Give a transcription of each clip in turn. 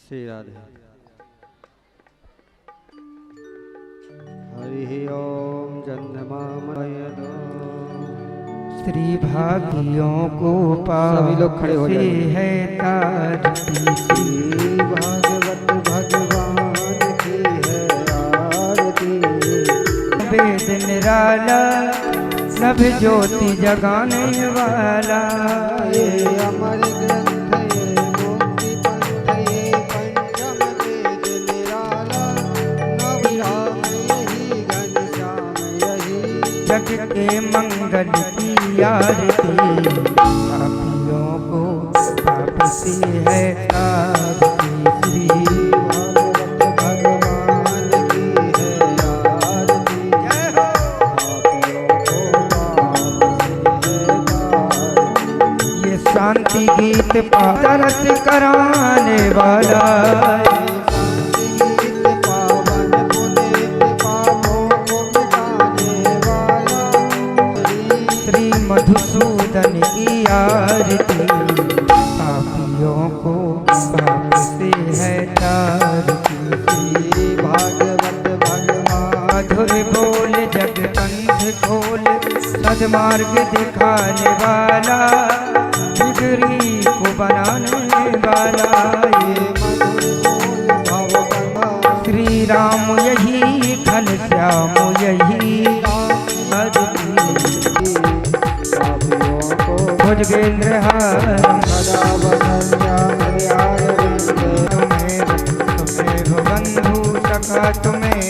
श्री राधे। हरि ओम चंद्रमामयदो। स्त्री भाग्यों को सभी लोग खड़े हो जाए। है तारती श्री भागवत भगवान की है आरती। वेद निराला सब ज्योति जगाने वाला। ये अमर ग्रंथ ये मुक्ति पंथ ये पंचम वेद निराला। नवराम यही घनश्याम यही। जग के मंगल की आरती पापियों को पाप से है तारती। श्री भागवत भगवान की है आरती। पापियों को पाप से है तारती। ये शांति गीत पारस कराने वाला। संगीत पावन पुनीत पापों को मिटाने वाला। श्री मधुसूदन की आरती पापियों को पाप से है तारती। श्री भागवत भगवान मधुर बोल जग कंठ खोल सदमार्ग दिखाने वाला। बिगड़ी को बनाने वाला। ये मधुर बोल भव कथा। श्री राम यही घनश्याम यही पापियों को भुजगेंद्र हार सदा तुम्हें बंधु सखा तुम्हें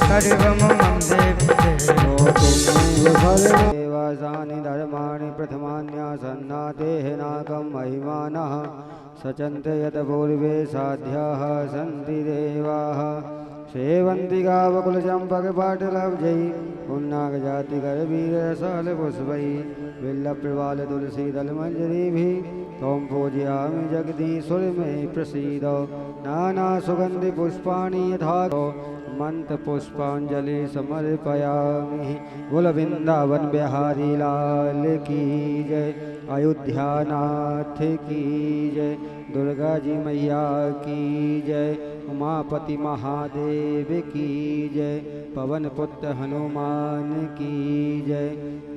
सर्वम देवासानि धर्माणि प्रथमान्यासन्नातेः नाकं महिमानः सचन्ते यत पूर्वे साध्याः सन्ति देवाः। सेवन्ति गावकुलचम्पकपाटलब्जै पुन्नागजातिगरवीररसालपुष्पै बिल्लप्रवालतुलसीदलमञ्जरीभिः त्वं पूजयामि जगदीश्वरमे प्रसीद। नानासुगन्धिपुष्पाणि यथा मन्त्रपुष्पाञ्जलि समर्पयामि। बोल वृंदावन बिहारी लाल की जय। अयोध्यानाथ की जय। दुर्गा जी मैया की जय। उमापति महादेव की जय। पवन पुत्र हनुमान की जय।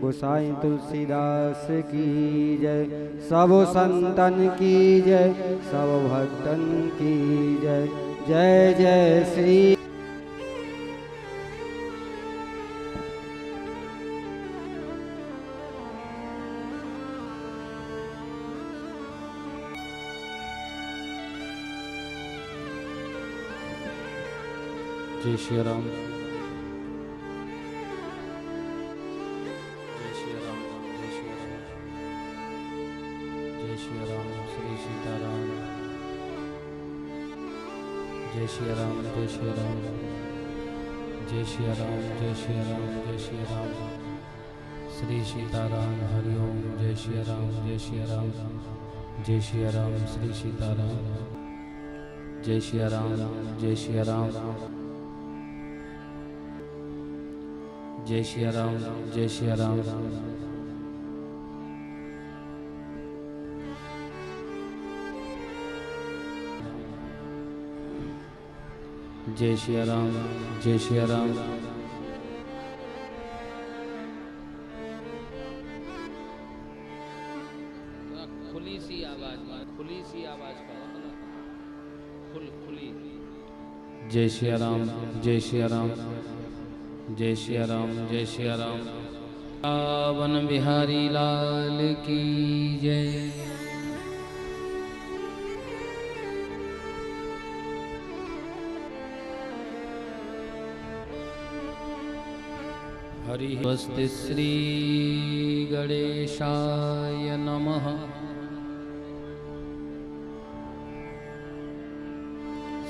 गोसाई तुलसीदास की जय। सब संतन की जय। सब भक्तन की जय। जय जय श्री। जय श्री राम। जय श्री राम। जय श्री राम। जय श्री राम। श्री सीताराम। जय श्री राम। जय श्री राम। जय श्री राम। जय श्री राम। जय श्री राम। श्री सीताराम। हरि ओम। जय श्री राम। जय श्री राम। जय श्री राम। श्री सीताराम। जय श्री राम। जय श्री राम। जय श्री राम। जय श्री राम। जय श्री राम। जय श्री राम। खुली सी आवाज करो ना। खुली। जय श्री राम। जय श्री राम। जय श्री राम। जय श्री राम। पावन बिहारी लाल की जय। हरि स्वस्ति श्री गणेशाय नमः।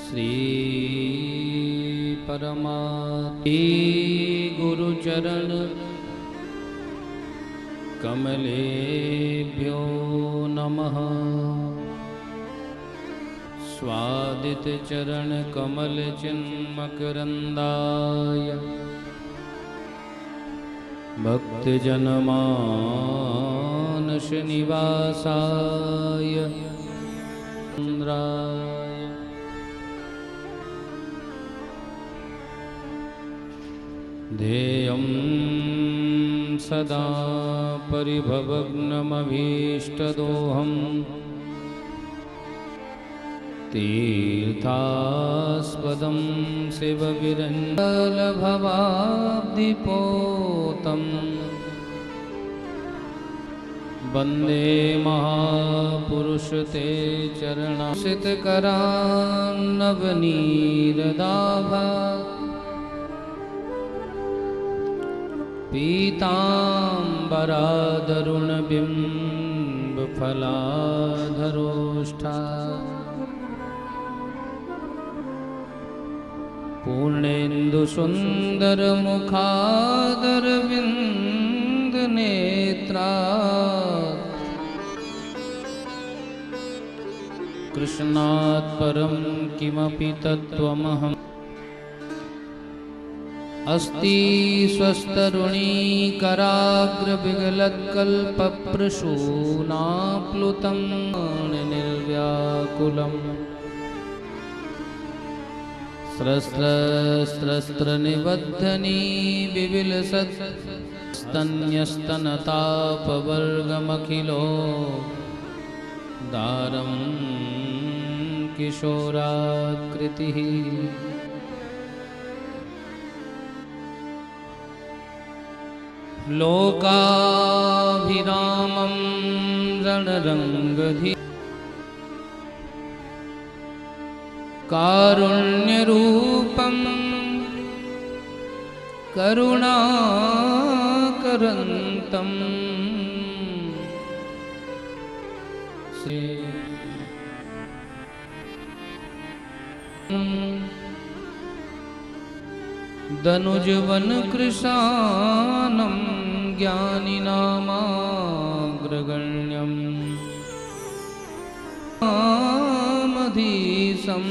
श्री परमात्मा गुरुचरण कमलेभ्यो नमः। स्वादित चरण कमल चिन्मकरंदाय भक्तजनमानस निवासाय चन्द्राय ध्येयं सदा परिभवग्नमभीष्टदोहम् तीर्थास्पदं शिवविरञ्जलभवाब्धिपोतम् वन्दे महापुरुष ते चरणासितकरान्नवनीरदाभा पीताम्बरादरुणबिम्बफलाधरोष्ठा पूर्णेन्दुसुन्दरमुखादरविन्दनेत्रा कृष्णात् परं किमपि तत्त्वमहम् अस्ति स्वस्तरुणीकराग्रविगलत्कल्पप्रसूनाप्लुतं निर्व्याकुलम् स्रस्त्रनिबद्धनी विविलसत्स्तन्यस्तनतापवर्गमखिलो दारं किशोराकृतिः लोकाभिरामं रणरङ्गधि कारुण्यरूपं करुणाकरन्तं दनुजवनकृशानं ज्ञानिनामाग्रगण्यम् मधीशं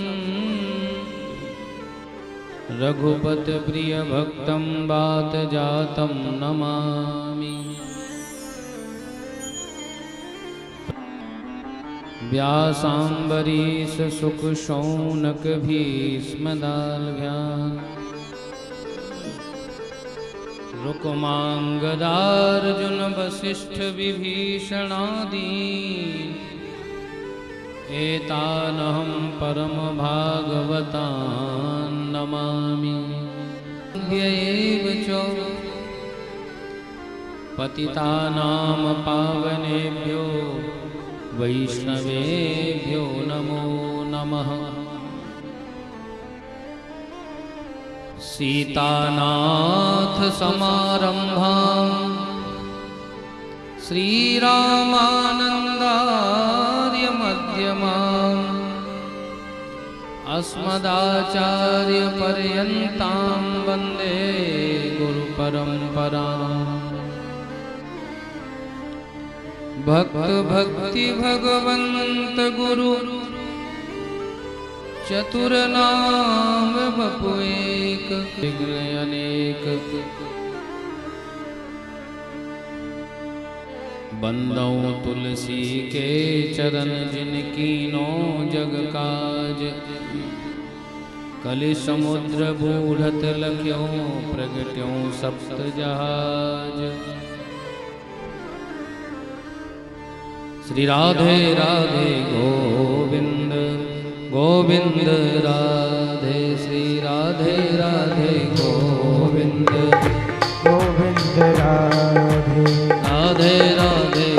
रघुपतिप्रियभक्तं वातजातं नमामि। व्यासाम्बरीशशुकशौनकभीष्मदाल्भ्यां रुक्माङ्गदार्जुनवसिष्ठविभीषणादीन् एतानहं परमभागवतान् नमामि। एव च पतितानां पावनेभ्यो वैष्णवेभ्यो नमो नमः। सीतानाथसमारम्भां श्रीरामानन्दार्यमध्यमाम् अस्मदाचार्यपर्यन्तां वन्दे गुरुपरम्पराम्। भक्ति गुरु चतुरनाम बपुएक विघ्न अनेक बंदौ तुलसी के चरण जिनकीनो जग काज कलि समुद्र बूढ़त लख्यों प्रगट्यों सप्त जहाज। श्री राधे राधे गोविंद गोविंद राधे श्री राधे राधे गोविंद गोविंद राधे राधे राधे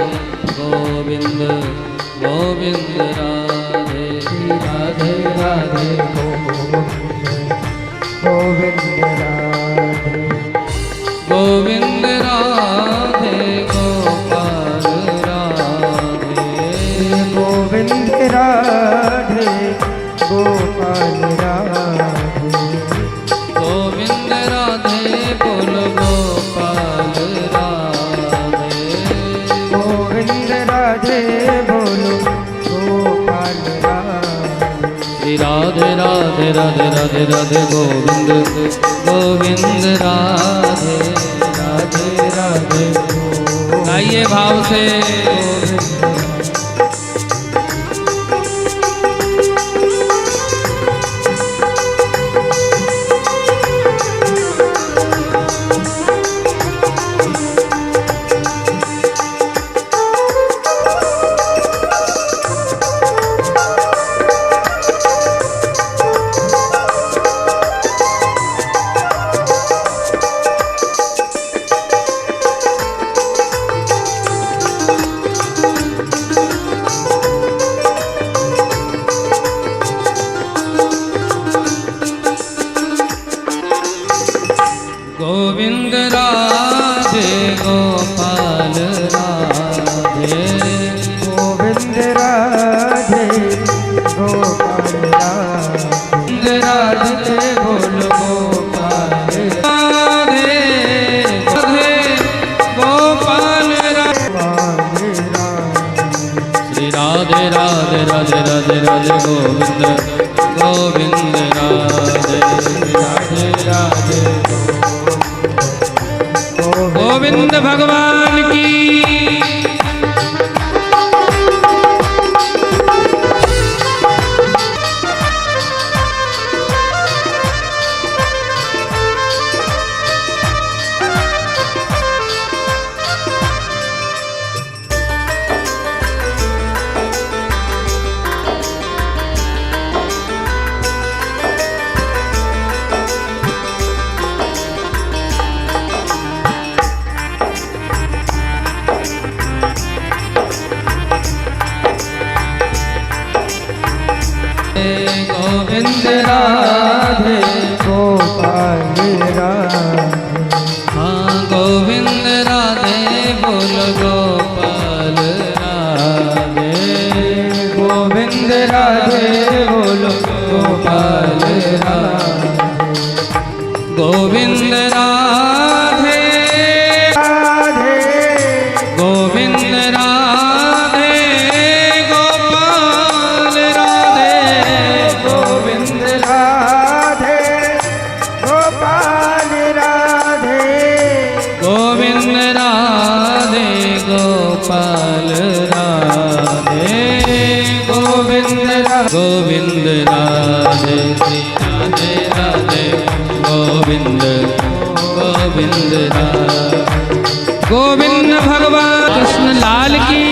गोविंद गोविंद राधे श्री राधे राधे गोविंद राधे गोविंद राधे गोपाल राधे गोविंद राधे गोपाल राधे गोविंद राधे बोल गोपाल राधे गोविंद राधे बोलो गोपाल राधे श्री राधे राधे राधे राधे राधे गोविंद गोविंद राधे राधे राधे राधे गाइए भाव से। गोविंद राधे गोपाल राधे गोविंद राधे गोपाल राधे राधे बोल गोपाल राधे राधे गोपाल राधे श्री राधे राधे राधे राधे राधे गोविंद गोविंद राधे राधे राधे गोविंद भगवान की। गोविंद राधे गोपाल राधे हाँ गोविंद राधे बोल गोपाल राधे गोविंद राधे बोल गोपाल राधे गोविंद राधे राधे गोविंद राधे गोपाल राधे गोविंद राधे गोपाल राधे गोविंद राधे गोपाल राधे गोविंद गोविंद राधे श्री राधे राधे गोविंद गोविंद राधे गोविंद भगवान कृष्ण लाल की।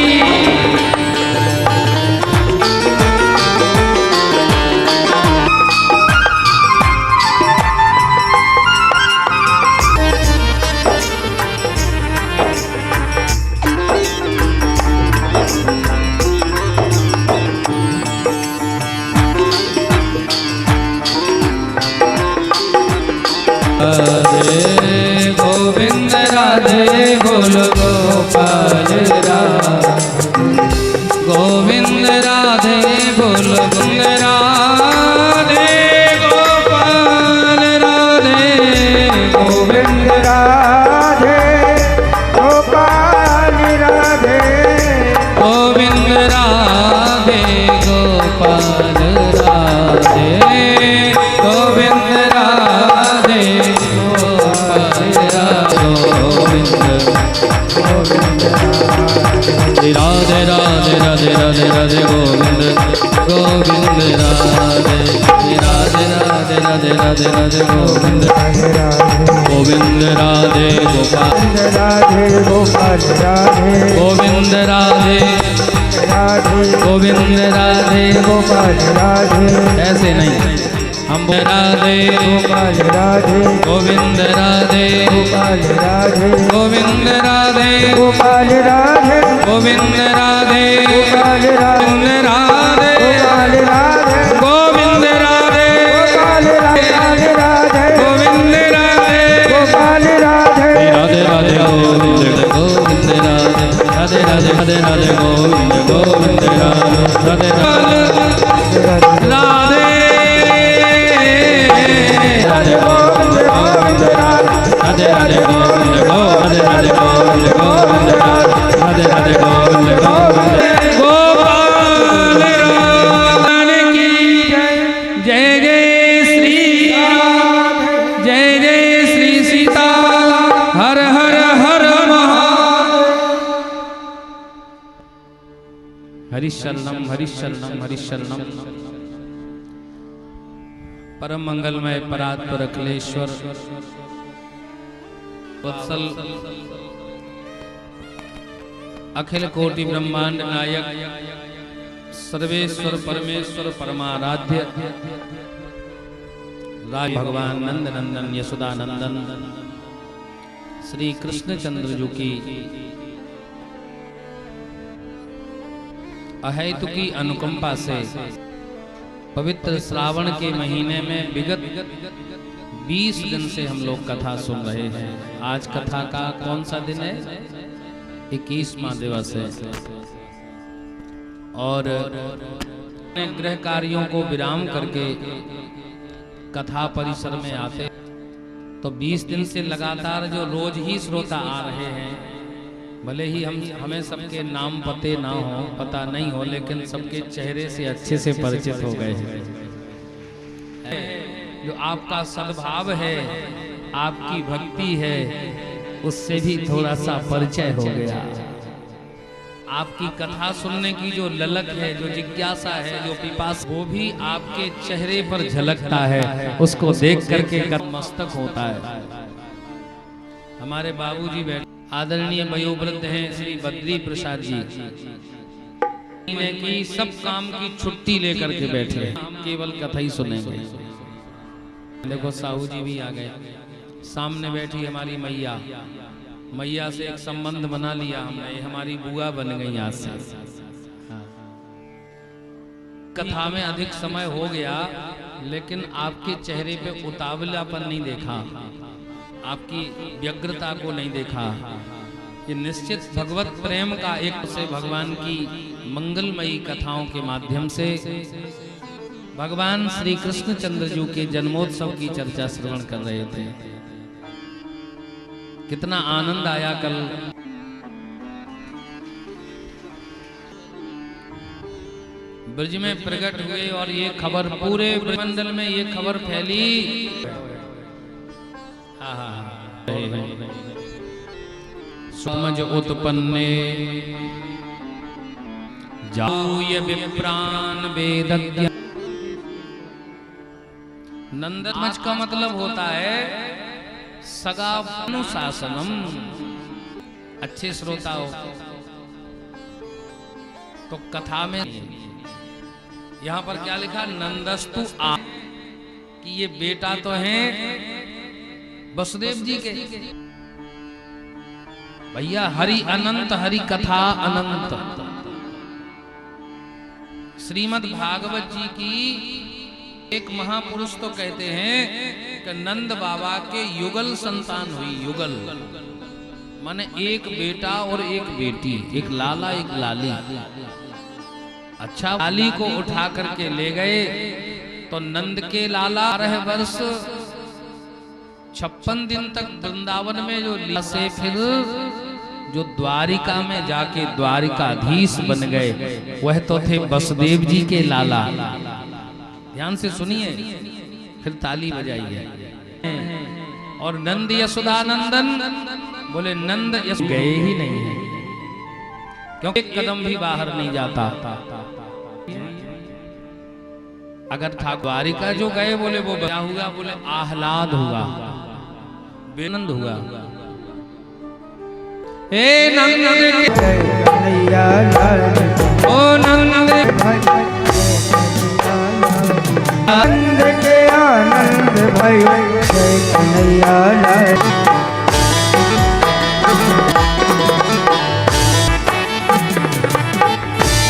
राधे गोविंद राधे बोल गोपाल राधे गोविंद राधे बोल गोविंद राधे गोपाल राधे गोविंद राधे गोपाल राधे गोविंद राधे गोपाल राधे गोविंद राधे गोपाल गोविंद राधे राधे राधे राधे राधे गोविंद गोविंद राधे राधे राधे राधे राधे राधे गोविंद गोविंद राधे गोपाल राधे गोपाल राधे गोविंद राधे राधे गोविंद राधे गोपाल राधे ऐसे नहीं हम राधे गोपाल राधे गोविंद राधे गोपाल राधे गोविंद राधे गोपाल राधे गोविंद राधे गोपाल राधे गोविंद राधे गोपाल राधे गोविंद राधे गोपाल राधे राधे राधे गोविंद गोविंद राधे राधे राधे राधे राधे गोविंद गोविंद राधे राधे राधे राधे राधे गोविंद गोविंद राधे राधे गोविंद राधे राधे गोविंद गोविंद राधे राधे गोविंद गोविंद गोपाल राधे की जय जय श्री जय जय श्री सीता हर हर हरिशरणम हरिशरणम हरिशरणम। परम मंगलमय परात्पर अखिलेश्वर वत्सल अखिल कोटि ब्रह्मांड नायक सर्वेश्वर परमेश्वर परमाराध्य राज भगवान नंद नंदन यशोदा नंदन श्री कृष्ण चंद्र जी की अहेतु की अनुकंपा से पवित्र श्रावण के महीने में विगत 20 दिन से हम लोग कथा सुन रहे हैं। आज कथा का कौन सा दिन है? 21वां दिवस है। और गृह कार्यों को विराम करके कथा परिसर में आते तो 20 दिन से लगातार जो रोज ही श्रोता आ रहे हैं, भले ही हमें सबके नाम पता नहीं हो, लेकिन सबके चेहरे से अच्छे से परिचित हो गए हैं। जो आपका सद्भाव है, आपकी भक्ति है, उससे भी थोड़ा सा परिचय हो गया। आपकी कथा सुनने की जो ललक है, जो जिज्ञासा है, जो पिपास, वो भी आपके चेहरे पर झलकता है। उसको देख करके मस्तक होता है। हमारे बाबूजी बैठे आदरणीय वयोवृद्ध हैं श्री बद्री प्रसाद जी, की सब काम की छुट्टी लेकर के बैठे, हम केवल कथा ही सुनेंगे। देखो साहू जी भी आ गए। सामने बैठी हमारी मैया, मैया से एक संबंध बना लिया हमने, हमारी बुआ बन गई आज से। कथा में अधिक समय हो गया, लेकिन आपके चेहरे पे उतावलापन नहीं देखा, आपकी व्यग्रता को नहीं देखा। ये निश्चित भगवत प्रेम का एक से भगवान की मंगलमयी कथाओं के माध्यम से भगवान श्री कृष्ण चंद्र जी के जन्मोत्सव की चर्चा श्रवण कर रहे थे। कितना आनंद आया कल। ब्रज में प्रकट हुए और ये खबर पूरे ब्रजमंडल में ये खबर फैली। समझ उत्पन्ने जाऊय विप्रान वेदज्ञ। नंदमज का मतलब होता है सगा अनुशासनम। अच्छे श्रोता हो तो कथा में यहां पर क्या लिखा? नंदस्तु आ, कि ये बेटा तो है वसुदेव जी के। भैया हरि अनंत, हरि कथा अनंत। श्रीमद् भागवत जी की एक महापुरुष तो कहते हैं कि नंद बाबा के युगल संतान हुई। युगल माने एक बेटा और एक बेटी, एक लाला एक लाली। अच्छा, लाली को उठा करके ले गए तो नंद के लाला 12 वर्ष 56 दिन तक वृंदावन में जो लीला से फिर जो द्वारिका में जाके द्वारिकाधीश बन गए, वह तो थे वसुदेव जी के लाला। ध्यान से सुनिए, फिर ताली बजाइए। और नंद यशोदानंदन बोले नंद यश गए ही नहीं है, क्योंकि एक कदम भी बाहर नहीं जाता। अगर था द्वारिका जो गए, बोले वो क्या हुआ? बोले आह्लाद हुआ, बेनंद हुआ। हे नंद कन्हैया लाल, ओ नंद नंद के आनंद भई, जय कन्हैया लाल।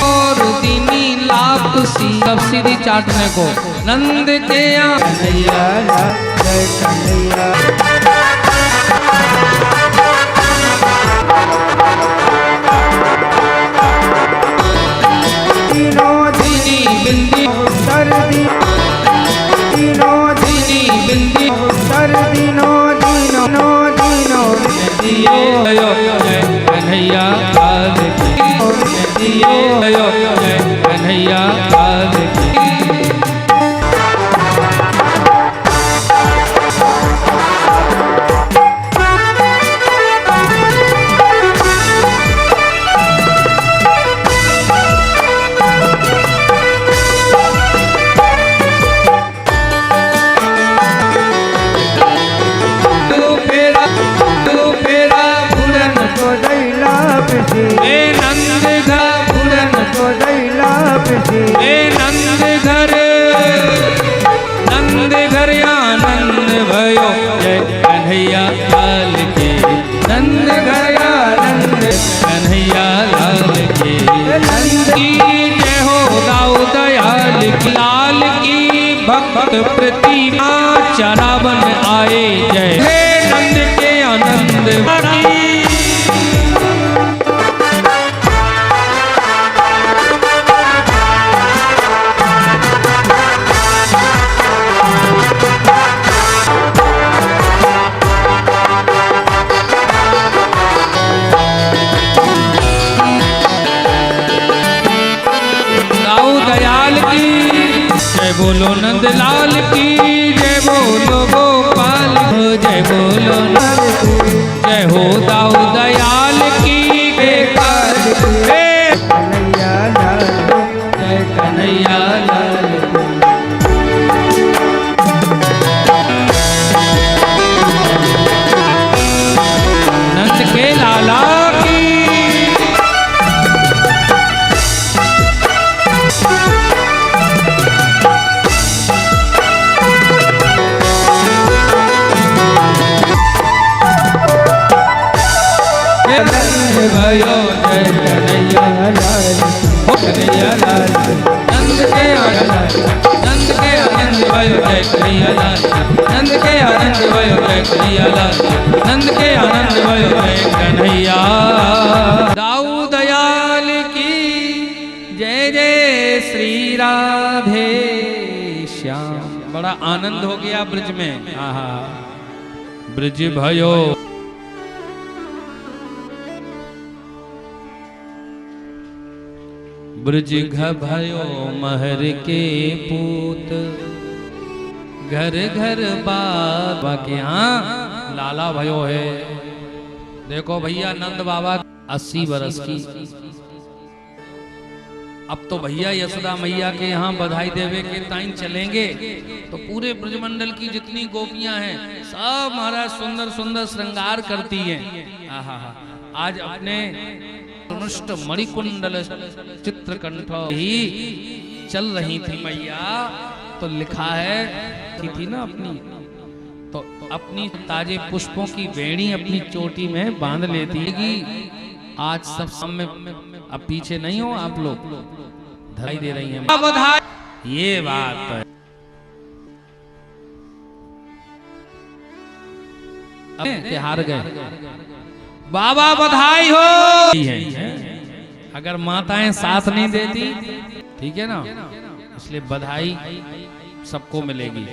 और दीनी लाख सीधी चाटने को नंद के कन्हैया लाल, जय कन्हैया। तीनों दीनी बिंदी सर्दी, तीनों दीनी बिंदी सर्दिनों दीनों दीनों दियो जय कन्हैया लाल की, दियो जय कन्हैया लाल की। प्रतिमा चरावन आए जय हे नंद के आनंद की बोलो नंद लाल की जय बोलो गोपाल जय बोलो जय हो दाऊ दयाल की कन्हैया लाल जय कन्हैया लाल नंद के लाला की भयो जय कन्हैया लाल कन्हैया लाल नंद के आनंद भयो जय कन्हैया लाल नंद के आनंद भयो जय कन्हैया लाल नंद के आनंद भयो जय कन्हैया दाऊ दयाल की जय जय श्री राधे श्याम। बड़ा आनंद हो गया ब्रज में। आहा ब्रज भयो ब्रज भयो महर के पूत घर घर बाबा के यहाँ लाला भयो है। देखो भैया नंद बाबा 80 बरस की। अब तो भैया यशोदा मैया के यहाँ बधाई देवे के टाइम चलेंगे तो पूरे ब्रजमंडल की जितनी गोपियां हैं सब महाराज सुंदर सुंदर श्रृंगार करती हैं। आहा आज अपने अनुष्ट मणिकुंडल चित्रकंठ ही चल रही थी मैया तो लिखा है कि थी ना अपनी तो अपनी ताजे पुष्पों की बेड़ी अपनी चोटी में बांध लेती है। आज सब सामने अब पीछे नहीं हो आप लोग धराई दे रही हैं बधाई। ये बात है कि हार गए बाबा बधाई हो। अगर माताएं साथ नहीं देती ठीक है ना इसलिए बधाई सबको मिलेगी।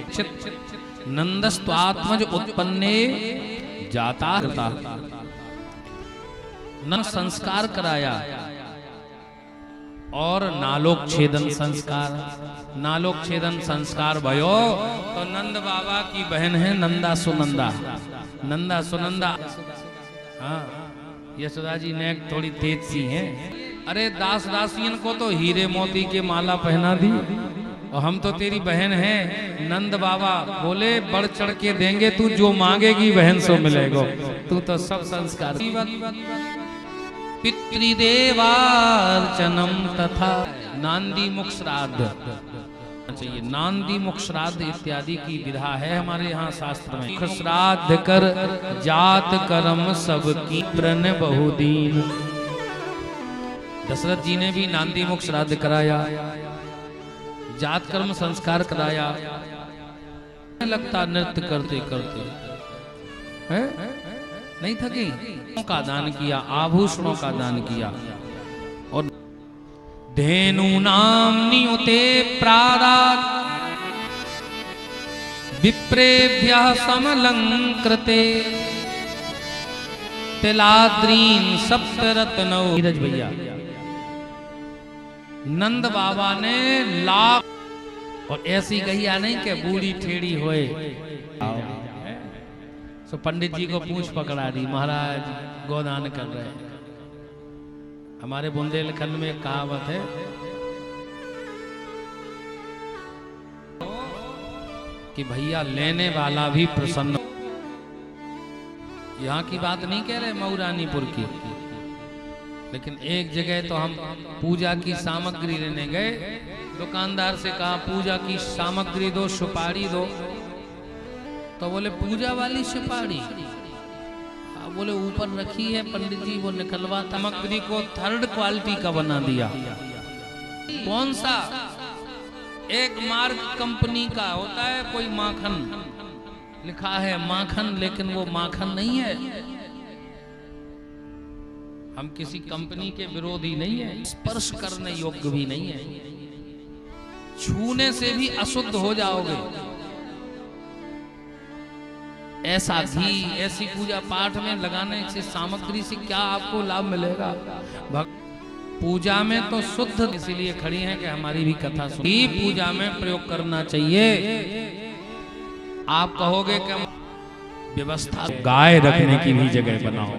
नंदस्त्वात्मज उत्पन्ने जाता न संस्कार कराया और नालोक छेदन संस्कार भयो तो नंद बाबा की बहन है नंदा सुनंदा। हाँ यशोदा जी ने थोड़ी तेज सी है। अरे दास दासियन को तो हीरे मोती के माला पहना दी और हम तो तेरी बहन है। नंद बाबा बोले बढ़ चढ़ के देंगे तू जो मांगेगी बहन सो मिलेगा। तू तो सब संस्कार पितृदेवार्चनम तथा नांदी मुख श्राद्ध चाहिए। नांदी मुख श्राद्ध इत्यादि की विधा है हमारे यहाँ शास्त्र में। मुख श्राद्ध कर जात कर्म सबकी प्रण बहुदीन। दशरथ जी ने भी नांदी मुख श्राद्ध कराया जात कर्म संस्कार कराया। लगता नृत्य करते करते है नहीं थकी का दान किया आभूषणों का दान किया और धेनु नाम नियुते प्रादात् विप्रेभ्यः समलंकृते तिलाद्रीन सप्तरत्नौ। नीरज भैया नंद बाबा ने लाख और ऐसी गैया नहीं कि बूढ़ी ठेड़ी होए। तो पंडित जी को पूंछ पकड़ा दी महाराज गोदान कर रहे हैं। हमारे बुंदेलखंड में एक कहावत है कि भैया लेने वाला भी प्रसन्न। यहाँ की बात नहीं कह रहे मऊरानीपुर की, लेकिन एक जगह तो हम पूजा की सामग्री लेने गए। दुकानदार से कहा पूजा की सामग्री दो, सुपारी दो। तो बोले पूजा वाली सुपारी? बोले ऊपर रखी है पंडित जी वो निकलवा। सामग्री को थर्ड क्वालिटी का बना दिया। कौन सा? एक मार्क कंपनी का होता है, कोई माखन लिखा है माखन, लेकिन वो माखन नहीं है। हम किसी कंपनी के विरोधी नहीं है, स्पर्श करने योग्य भी नहीं है, छूने से भी अशुद्ध हो जाओगे। ऐसा घी, ऐसी पूजा पाठ में लगाने से, सामग्री से क्या आपको लाभ मिलेगा? पूजा में तो शुद्ध, इसीलिए खड़ी हैं कि हमारी भी कथा सुनी। पूजा में प्रयोग करना चाहिए। आप कहोगे कि व्यवस्था, गाय रखने की भी जगह बनाओ।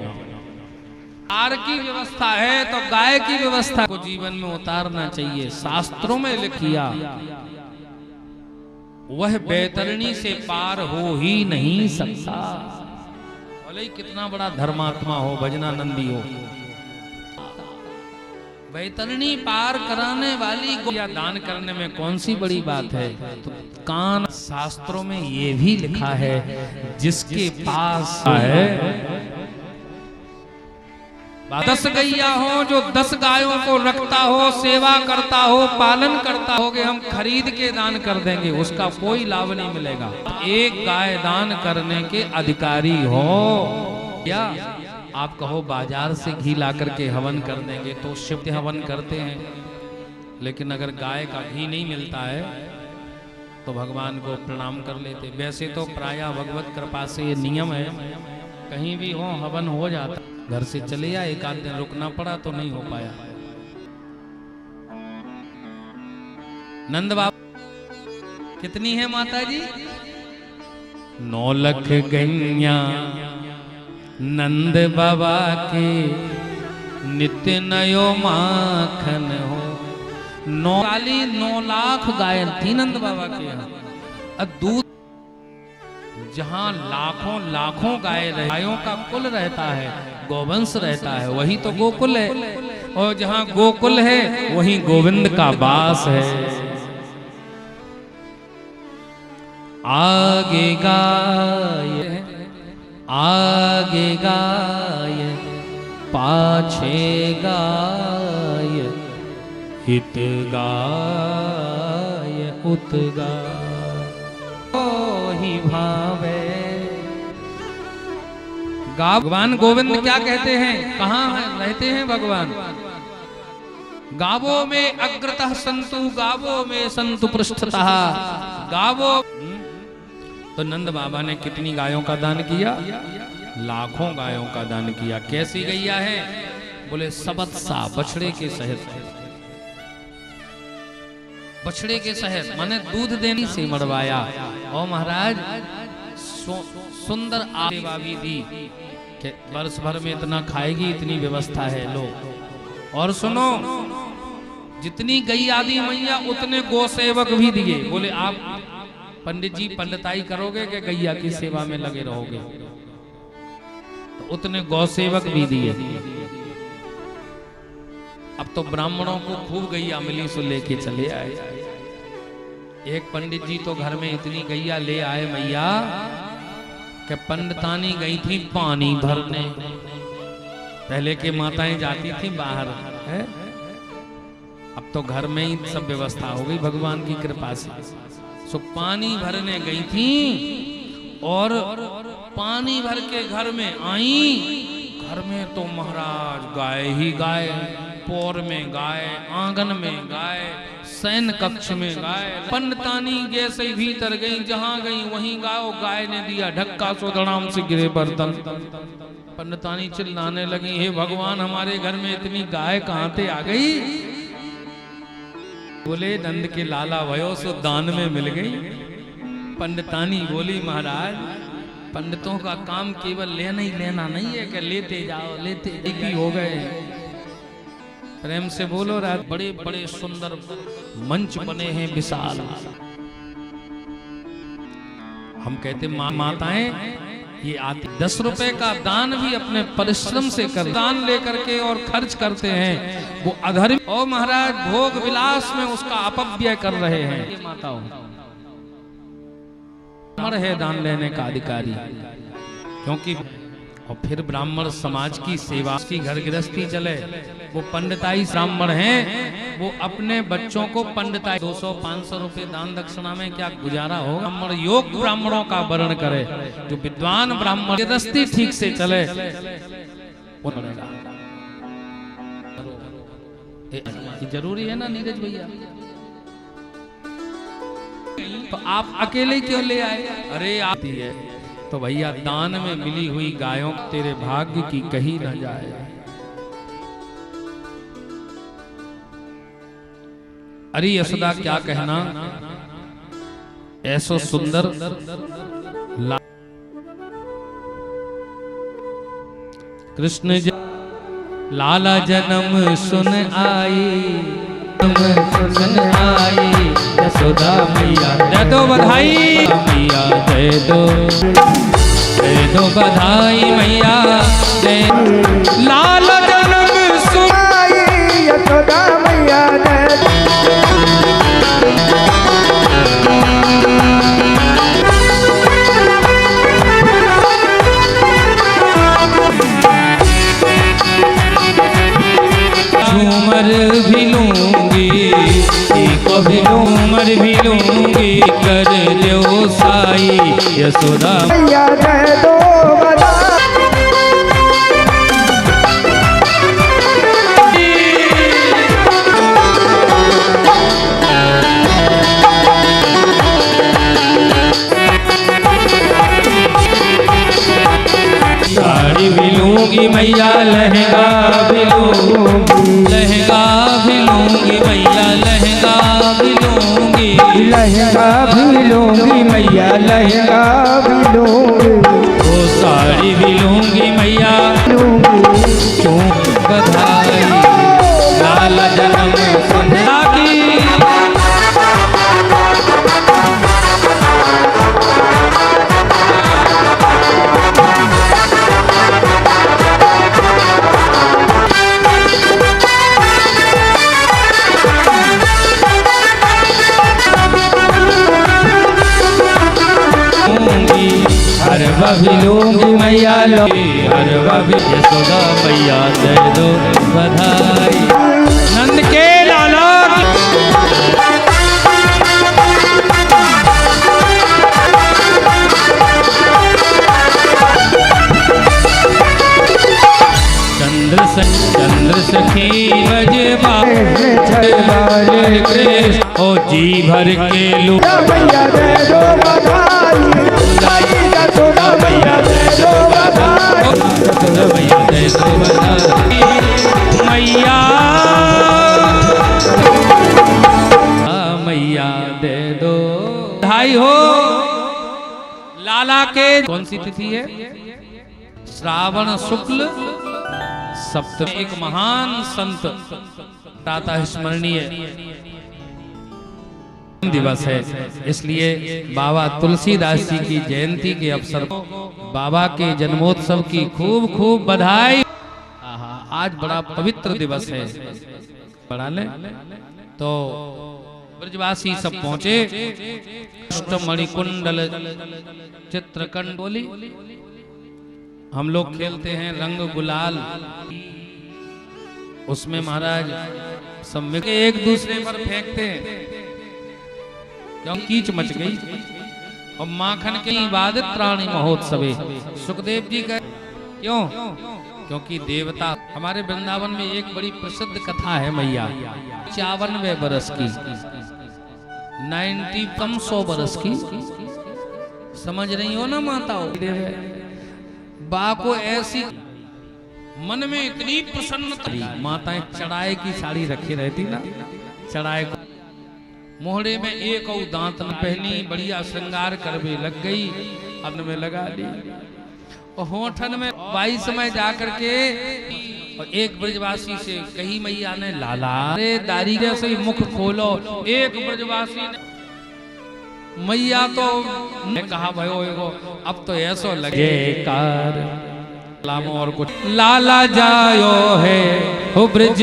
कार की व्यवस्था है तो गाय की व्यवस्था को जीवन में उतारना चाहिए। शास्त्रों में लिखा, वह बैतरणी से पार हो ही नहीं सकता। भले ही कितना बड़ा धर्मात्मा हो, भजनानंदी हो, बैतरणी पार कराने वाली या दान करने में कौन सी बड़ी बात है? तो कान, शास्त्रों में ये भी लिखा है, जिसके पास है 10 गैया हो, जो 10 गायों को रखता हो, सेवा करता हो, पालन करता हो, कि हम खरीद के दान कर देंगे, उसका कोई लाभ नहीं मिलेगा। एक गाय दान करने के अधिकारी हो। क्या आप कहो बाजार से घी ला करके हवन कर देंगे, तो शिव हवन करते हैं, लेकिन अगर गाय का घी नहीं मिलता है तो भगवान को प्रणाम कर लेते। वैसे तो प्रायः भगवत कृपा से ये नियम है, कहीं भी हो हवन हो जाता। घर से चले आए, एक आध दिन रुकना पड़ा तो नहीं हो पाया। नंद बाबा कितनी है माता जी? 9 लाख गैया नंद बाबा के, नित्य नयो माखन हो। 9 लाख गाय थी नंद बाबा के यहाँ। दूध जहाँ लाखों लाखों गायों का कुल रहता है, गोवंश रहता है, वही तो गोकुल है। और जहाँ गोकुल है वहीं गोविंद का वास है। आगे गाय, आगे गाय, पाछे गाय, हित गाय, उत गाय ही भावे। भगवान गोविंद क्या कहते हैं? कहाँ रहते हैं भगवान? गावो में अग्रतः संतु, गावो में संतु पृष्ठतः। गावो तो नंद बाबा ने कितनी गायों का दान किया? लाखों गायों का दान किया। कैसी गैया है? बोले सबत्सा, बछड़े के सहित। बछड़े के सहित माने दूध देने से मरवाया। और महाराज सुंदर सेवा भी दी कि वर्ष भर में इतना खाएगी, इतनी व्यवस्था है। लो और सुनो, जितनी गई आदि मैया उतने गौ सेवक भी दिए। बोले आप पंडित जी पंडिताई करोगे कि गैया की सेवा में लगे रहोगे? तो उतने गौ सेवक भी दिए। अब तो ब्राह्मणों को खूब गैया मिली, सो लेके चले आए। एक पंडित जी तो घर में इतनी गैया ले आए मैया कि पंडितानी गई थी पानी भरने। पहले के माताएं जाती थी बाहर है, अब तो घर में ही सब व्यवस्था हो गई भगवान की कृपा से। सो पानी भरने गई थी और पानी भर के घर में आई। घर में तो महाराज गाय ही गाय, पोर में गाय, आंगन में गाय, शयन कक्ष में गाय। पंडितानी जैसे ही भीतर गई, जहां गई वहीं गाओ। गाय ने दिया ढक्का, सो धड़ाम से गिरे बर्तन। पंडितानी चिल्लाने लगी, हे भगवान हमारे घर में इतनी गाय कहां से आ गई? बोले नंद के लाला भयो, सो दान में मिल गई। पंडितानी बोली महाराज पंडितों का काम केवल लेना ही लेना नहीं है कि लेते जाओ, लेते ही हो गए। प्रेम से बोलो रात। बड़े बड़े सुंदर मंच बने हैं विशाल। हम कहते माताएं ये आती 10 रुपए का दान भी अपने परिश्रम से कर दान लेकर के और खर्च करते हैं, वो अधर्म। और महाराज भोग विलास में उसका अपव्यय कर रहे हैं। ये माताओं अमर है दान लेने का अधिकारी, क्योंकि और फिर ब्राह्मण समाज की सेवा की घर गृहस्थी चले। वो पंडिताई ब्राह्मण हैं, वो अपने बच्चों को पंडिताई 200-500 रुपए दान दक्षिणा में क्या गुजारा हो। ब्राह्मण योग ब्राह्मणों का वर्ण करे, जो विद्वान ब्राह्मण गृहस्थी ठीक से चले। ये जरूरी है ना नीरज भैया? तो आप अकेले क्यों ले आए? अरे आती है तो भैया दान में मिली हुई गायों तेरे भाग्य की कहीं न जाए। अरे यशोदा क्या कहना, ऐसो सुंदर कृष्ण लाला जन्म सुन आई, सुन आई यशोदा मैया दे दो बधाई, मैया दे दो बधाई मैया दे। लाला जन्म सुन आई यशोदा मैया दे झूमर भी लूंगी, भी झूमर भी लूंगी, कर दो साई यशोदा मैया दे दो साड़ी भी लूंगी मैया, लहंगा भी लूंगी, लहंगा भी लूंगी मैया, लहंगा भी लूंगी, लहंगा भी लूंगी मैया, लहंगा भी लूंगी, वो साड़ी भी लूंगी मैया लूंगी। क्यों बधाई लाला जन्म सुना की। हरवा भी लूंगी मैया लूंगी, हरवा भी यशोदा मैया दे दो बधाई। नंद के लाला चंद्र सखी बजवा कृष्ण ओ जी भर के लू मैया दे दो बधाई, यशोदा मैया दे दो बधाई, मैया दे दो बधाई मैया, मैया दे दो बधाई हो। लाला के कौन सी तिथि है? श्रावण शुक्ल सप्तमी। एक महान संत प्रातः स्मरणीय दिवस है, इसलिए बाबा तुलसीदास जी की जयंती के अवसर पर बाबा के जन्मोत्सव की खूब खूब बधाई। आज बड़ा पवित्र दिवस है, बढ़ा ले तो ब्रजवासी सब पहुंचे। मणिकुंडल चित्रकंड बोली हम लोग खेलते हैं रंग गुलाल, उसमें महाराज सब मिल के एक दूसरे पर फेंकते हैं, क्यों कीच मच गई। और माखन के इबादत प्राणी महोत्सवे सुखदेव जी का क्यों? क्योंकि देवता हमारे वृंदावन में एक बड़ी प्रसिद्ध कथा है मैया 51वें बरस की, 100 बरस की, समझ रही हो ना माताओं? बा को ऐसी मन में इतनी प्रसन्नता, माताएं चढ़ाए की साड़ी रखी रहती ना, चढ़ाए मोहड़े में एक और दांत न पहनी, बढ़िया श्रृंगार करवे लग गई, अपन में लगा ली, और होठन में 22 में जाकर के और एक ब्रजवासी से कही मैया ने, लाला अरे दारी जैसे मुख खोलो। एक ब्रजवासी ने मैया तो ने कहा भयो अब तो ऐसो लगे कार लामो और कुछ लाला जायो है हो ब्रज।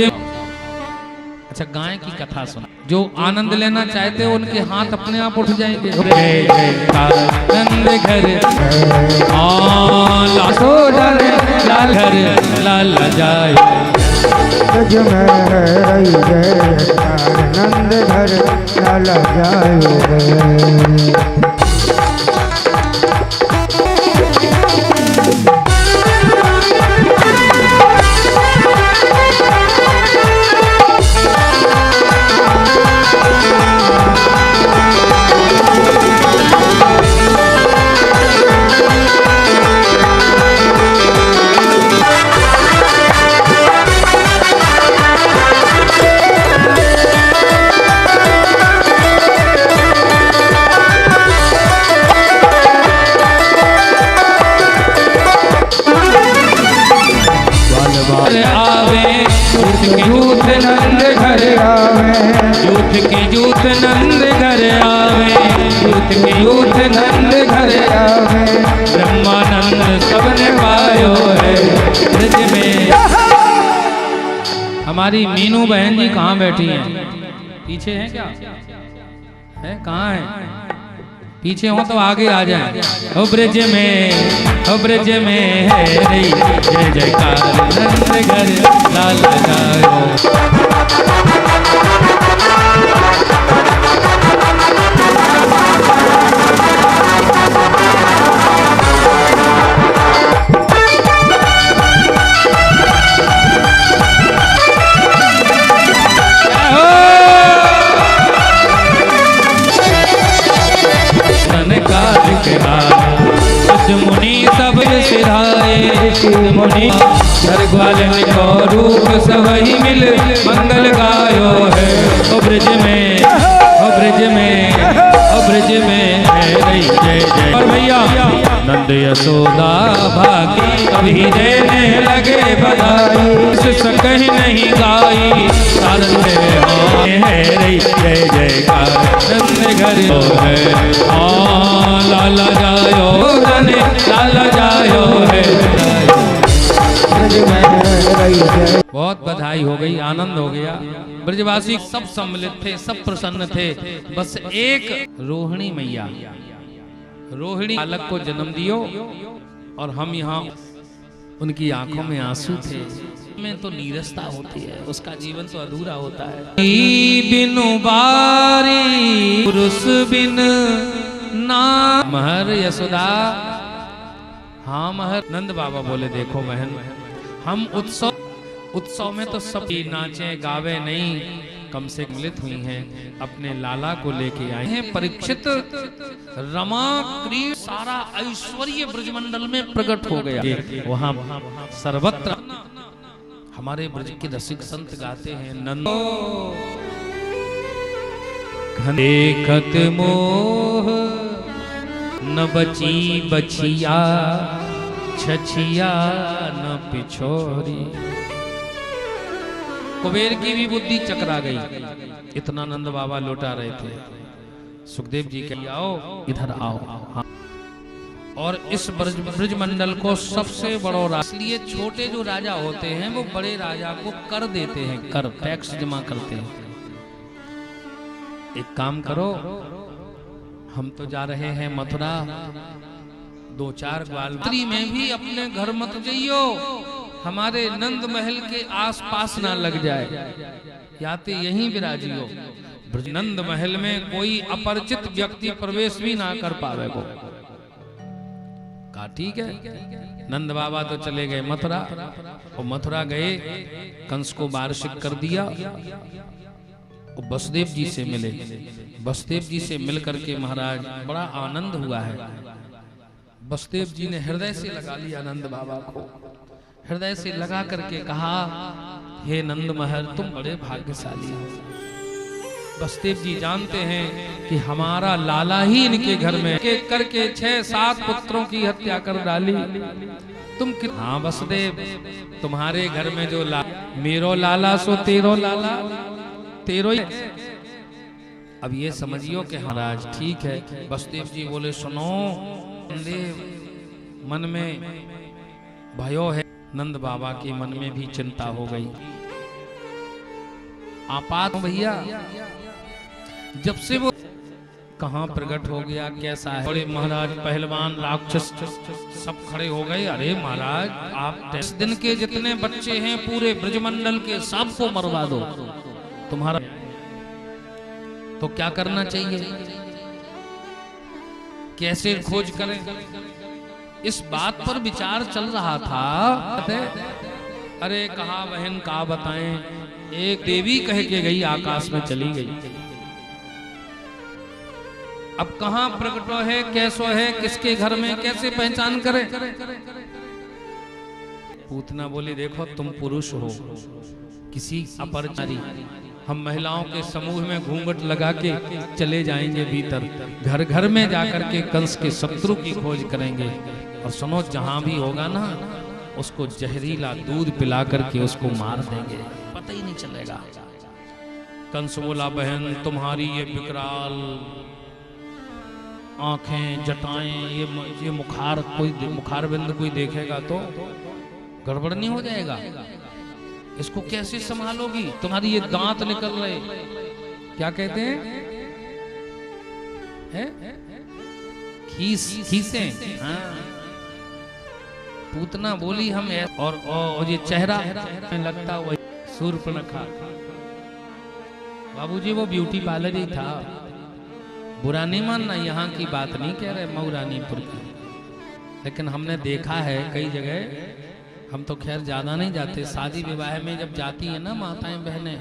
अच्छा गाय की कथा सुना, जो आनंद लेना चाहते हो उनके हाथ अपने आप उठ जाएंगे। जय जयकार नंद घर ब्रज में है रही जयकार नंद घर लाला जायो रे। जूत नंद घर आवे, जूत की जूत नंद घर आवे, जूत की जूत नंद घर आवे, ब्रह्मानंद सबने पायो है ब्रज में। हमारी मीनू बहन जी कहाँ बैठी हैं? पीछे हैं क्या? है कहाँ है? पीछे हो तो आगे आ जाए। ओ ब्रज में, ओ ब्रज में है रे जय जयकार नंद घर लाला जायो। मुनि सब सिधाए, मुनि स्वर्गवालन को रूप सबही मिल मंगल गायो है। ओ ब्रज में, ओ ब्रज में, ओ ब्रज में है रही जय जय। और भैया नंद यशोदा भागी कभी देने लगे बधाई, कहीं नहीं गाई सारन में है रही जय जयकार नंद घर है। लाला जायो रने लाला जायो है। बहुत बधाई हो गई, आनंद हो गया। ब्रजवासी सब सम्मिलित थे, सब प्रसन्न थे। बस एक रोहिणी मैया, रोहिणी बालक को जन्म दियो और हम यहाँ उनकी आंखों में आंसू थे। में तो नीरसता होती है, उसका जीवन तो अधूरा होता है। बिनु बारी पुरुष बिन ना महर यशोदा। हाँ महर। नंद बाबा बोले देखो बहन, हम उत्सव में तो सब नाचे गावे नहीं, कम से मिलित हुई हैं, अपने लाला को लेके आए हैं। परीक्षित रमा क्रीड सारा ऐश्वर्य ब्रजमंडल में प्रकट हो गया। वहां सर्वत्र हमारे ब्रज के रसिक संत गाते हैं नंदो देखत मोह न बची बचिया छछिया न पिछोरी। कुबेर की भी बुद्धि चकरा गई, इतना नंद बाबा लौटा रहे थे। सुखदेव जी के आओ इधर आओ। हाँ। और इस ब्रज मंडल को सबसे बड़ो राजा, इसलिए छोटे जो राजा होते हैं वो बड़े राजा को कर देते हैं, कर टैक्स जमा करते हैं। एक काम करो, हम तो जा रहे हैं मथुरा, 2-4 ग्वाल में भी अपने घर मत जाइयो, हमारे नंद महल के आसपास ना लग जाए, याते यहीं विराजियो। नंद महल में कोई अपरिचित व्यक्ति प्रवेश भी ना कर पावे को। कहा ठीक है। नंद बाबा तो चले गए मथुरा, और मथुरा गए, कंस को वार्षिक कर दिया, और वसुदेव जी से मिले। वसुदेव जी से मिल करके महाराज बड़ा आनंद हुआ है। वसुदेव जी ने हृदय से लगा लिया नंद बाबा को, हृदय से लगा करके कहा, हे नंद महल तुम बड़े भाग्यशाली हो। वसुदेव जी जानते हैं कि हमारा लाला ही इनके घर में करके 6-7 पुत्रों की हत्या कर डाली। तुम हाँ वसुदेव, तुम्हारे घर में जो मेरो लाला सो तेरो लाला, तेरो ही। अब ये समझियो कि महाराज ठीक है। वसुदेव जी बोले सुनो, मन में भयो है। नंद बाबा के मन में भी चिंता हो गई। आपात भैया, जब से वो कहाँ प्रकट हो गया, कैसा है। बड़े महाराज पहलवान राक्षस सब खड़े हो गए। अरे महाराज, आप 10 दिन के जितने बच्चे हैं पूरे ब्रजमंडल के सबको मरवा दो, तुम्हारा तो क्या करना चाहिए, कैसे खोज करें। इस बात पर विचार चल रहा था। अरे कहा बहन का बताएं, एक देवी कह के गई, आकाश में चली गई। अब कहां प्रकट है, कैसो है, किसके घर में, कैसे पहचान करें। पूतना बोली देखो तुम पुरुष हो, किसी अपरिचारी, हम महिलाओं के समूह में घूंघट लगा के चले जाएंगे भीतर, घर घर में जाकर के कंस के शत्रु की खोज करेंगे। और सुनो, जहां भी होगा ना, उसको जहरीला दूध पिला करके उसको मार देंगे, पता ही नहीं चलेगा। कंस बोला बहन तुम्हारी ये विकराल आंखें, जटाएं, ये मुखार बिंद कोई देखेगा तो गड़बड़ नहीं हो जाएगा, इसको कैसे संभालोगी। तुम्हारी ये दांत निकल रहे, क्या कहते हैं, खीसे। हाँ। पूतना बोली हम और ये चेहरा लगता वही शूर्पणखा। बाबूजी वो ब्यूटी पार्लर ही था, बुरा नहीं मानना, यहाँ की बात नहीं कह रहे, मऊरानीपुर की। लेकिन हमने देखा है कई जगह, हम तो खैर ज्यादा नहीं जाते, शादी विवाह में जब जाती है ना माताएं बहनें,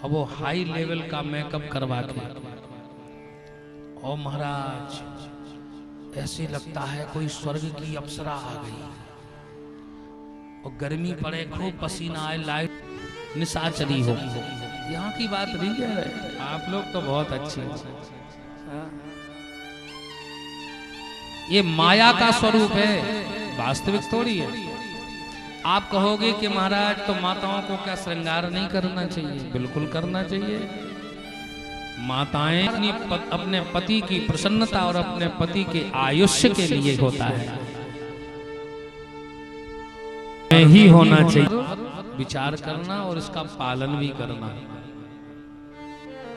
और वो हाई लेवल का मेकअप करवा के, और महाराज ऐसे लगता है कोई स्वर्ग की अप्सरा आ गई। और गर्मी पड़े, खूब पसीना आए, लाइट निशाचरी हो, यहाँ की बात नहीं कह रहे। आप लोग तो बहुत अच्छे हैं। ये माया का स्वरूप है, वास्तविक थोड़ी है। आप कहोगे कि महाराज तो माताओं को क्या श्रृंगार नहीं करना चाहिए? बिल्कुल करना चाहिए। माताएं अपने पति की प्रसन्नता और अपने पति के आयुष्य के लिए होता है, ही होना चाहिए। विचार करना और इसका पालन भी करना।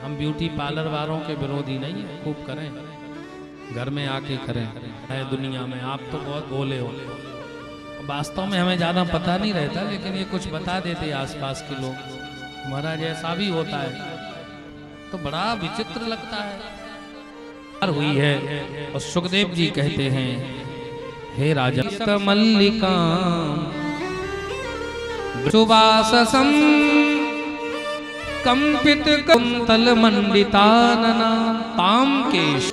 हम ब्यूटी पार्लर वालों के विरोधी नहीं है, खूब करें, घर में आके करें। है दुनिया में आप तो बहुत भोले हो, वास्तव में हमें ज्यादा पता नहीं रहता, लेकिन ये कुछ बता देते आसपास के लोग, महाराज ऐसा भी होता है, तो बड़ा विचित्र लगता है। हुई है। और सुखदेव जी कहते हैं, हे राजा मल्लिका सुवाससं कंपित कुंतल मंडितानना ताम केश।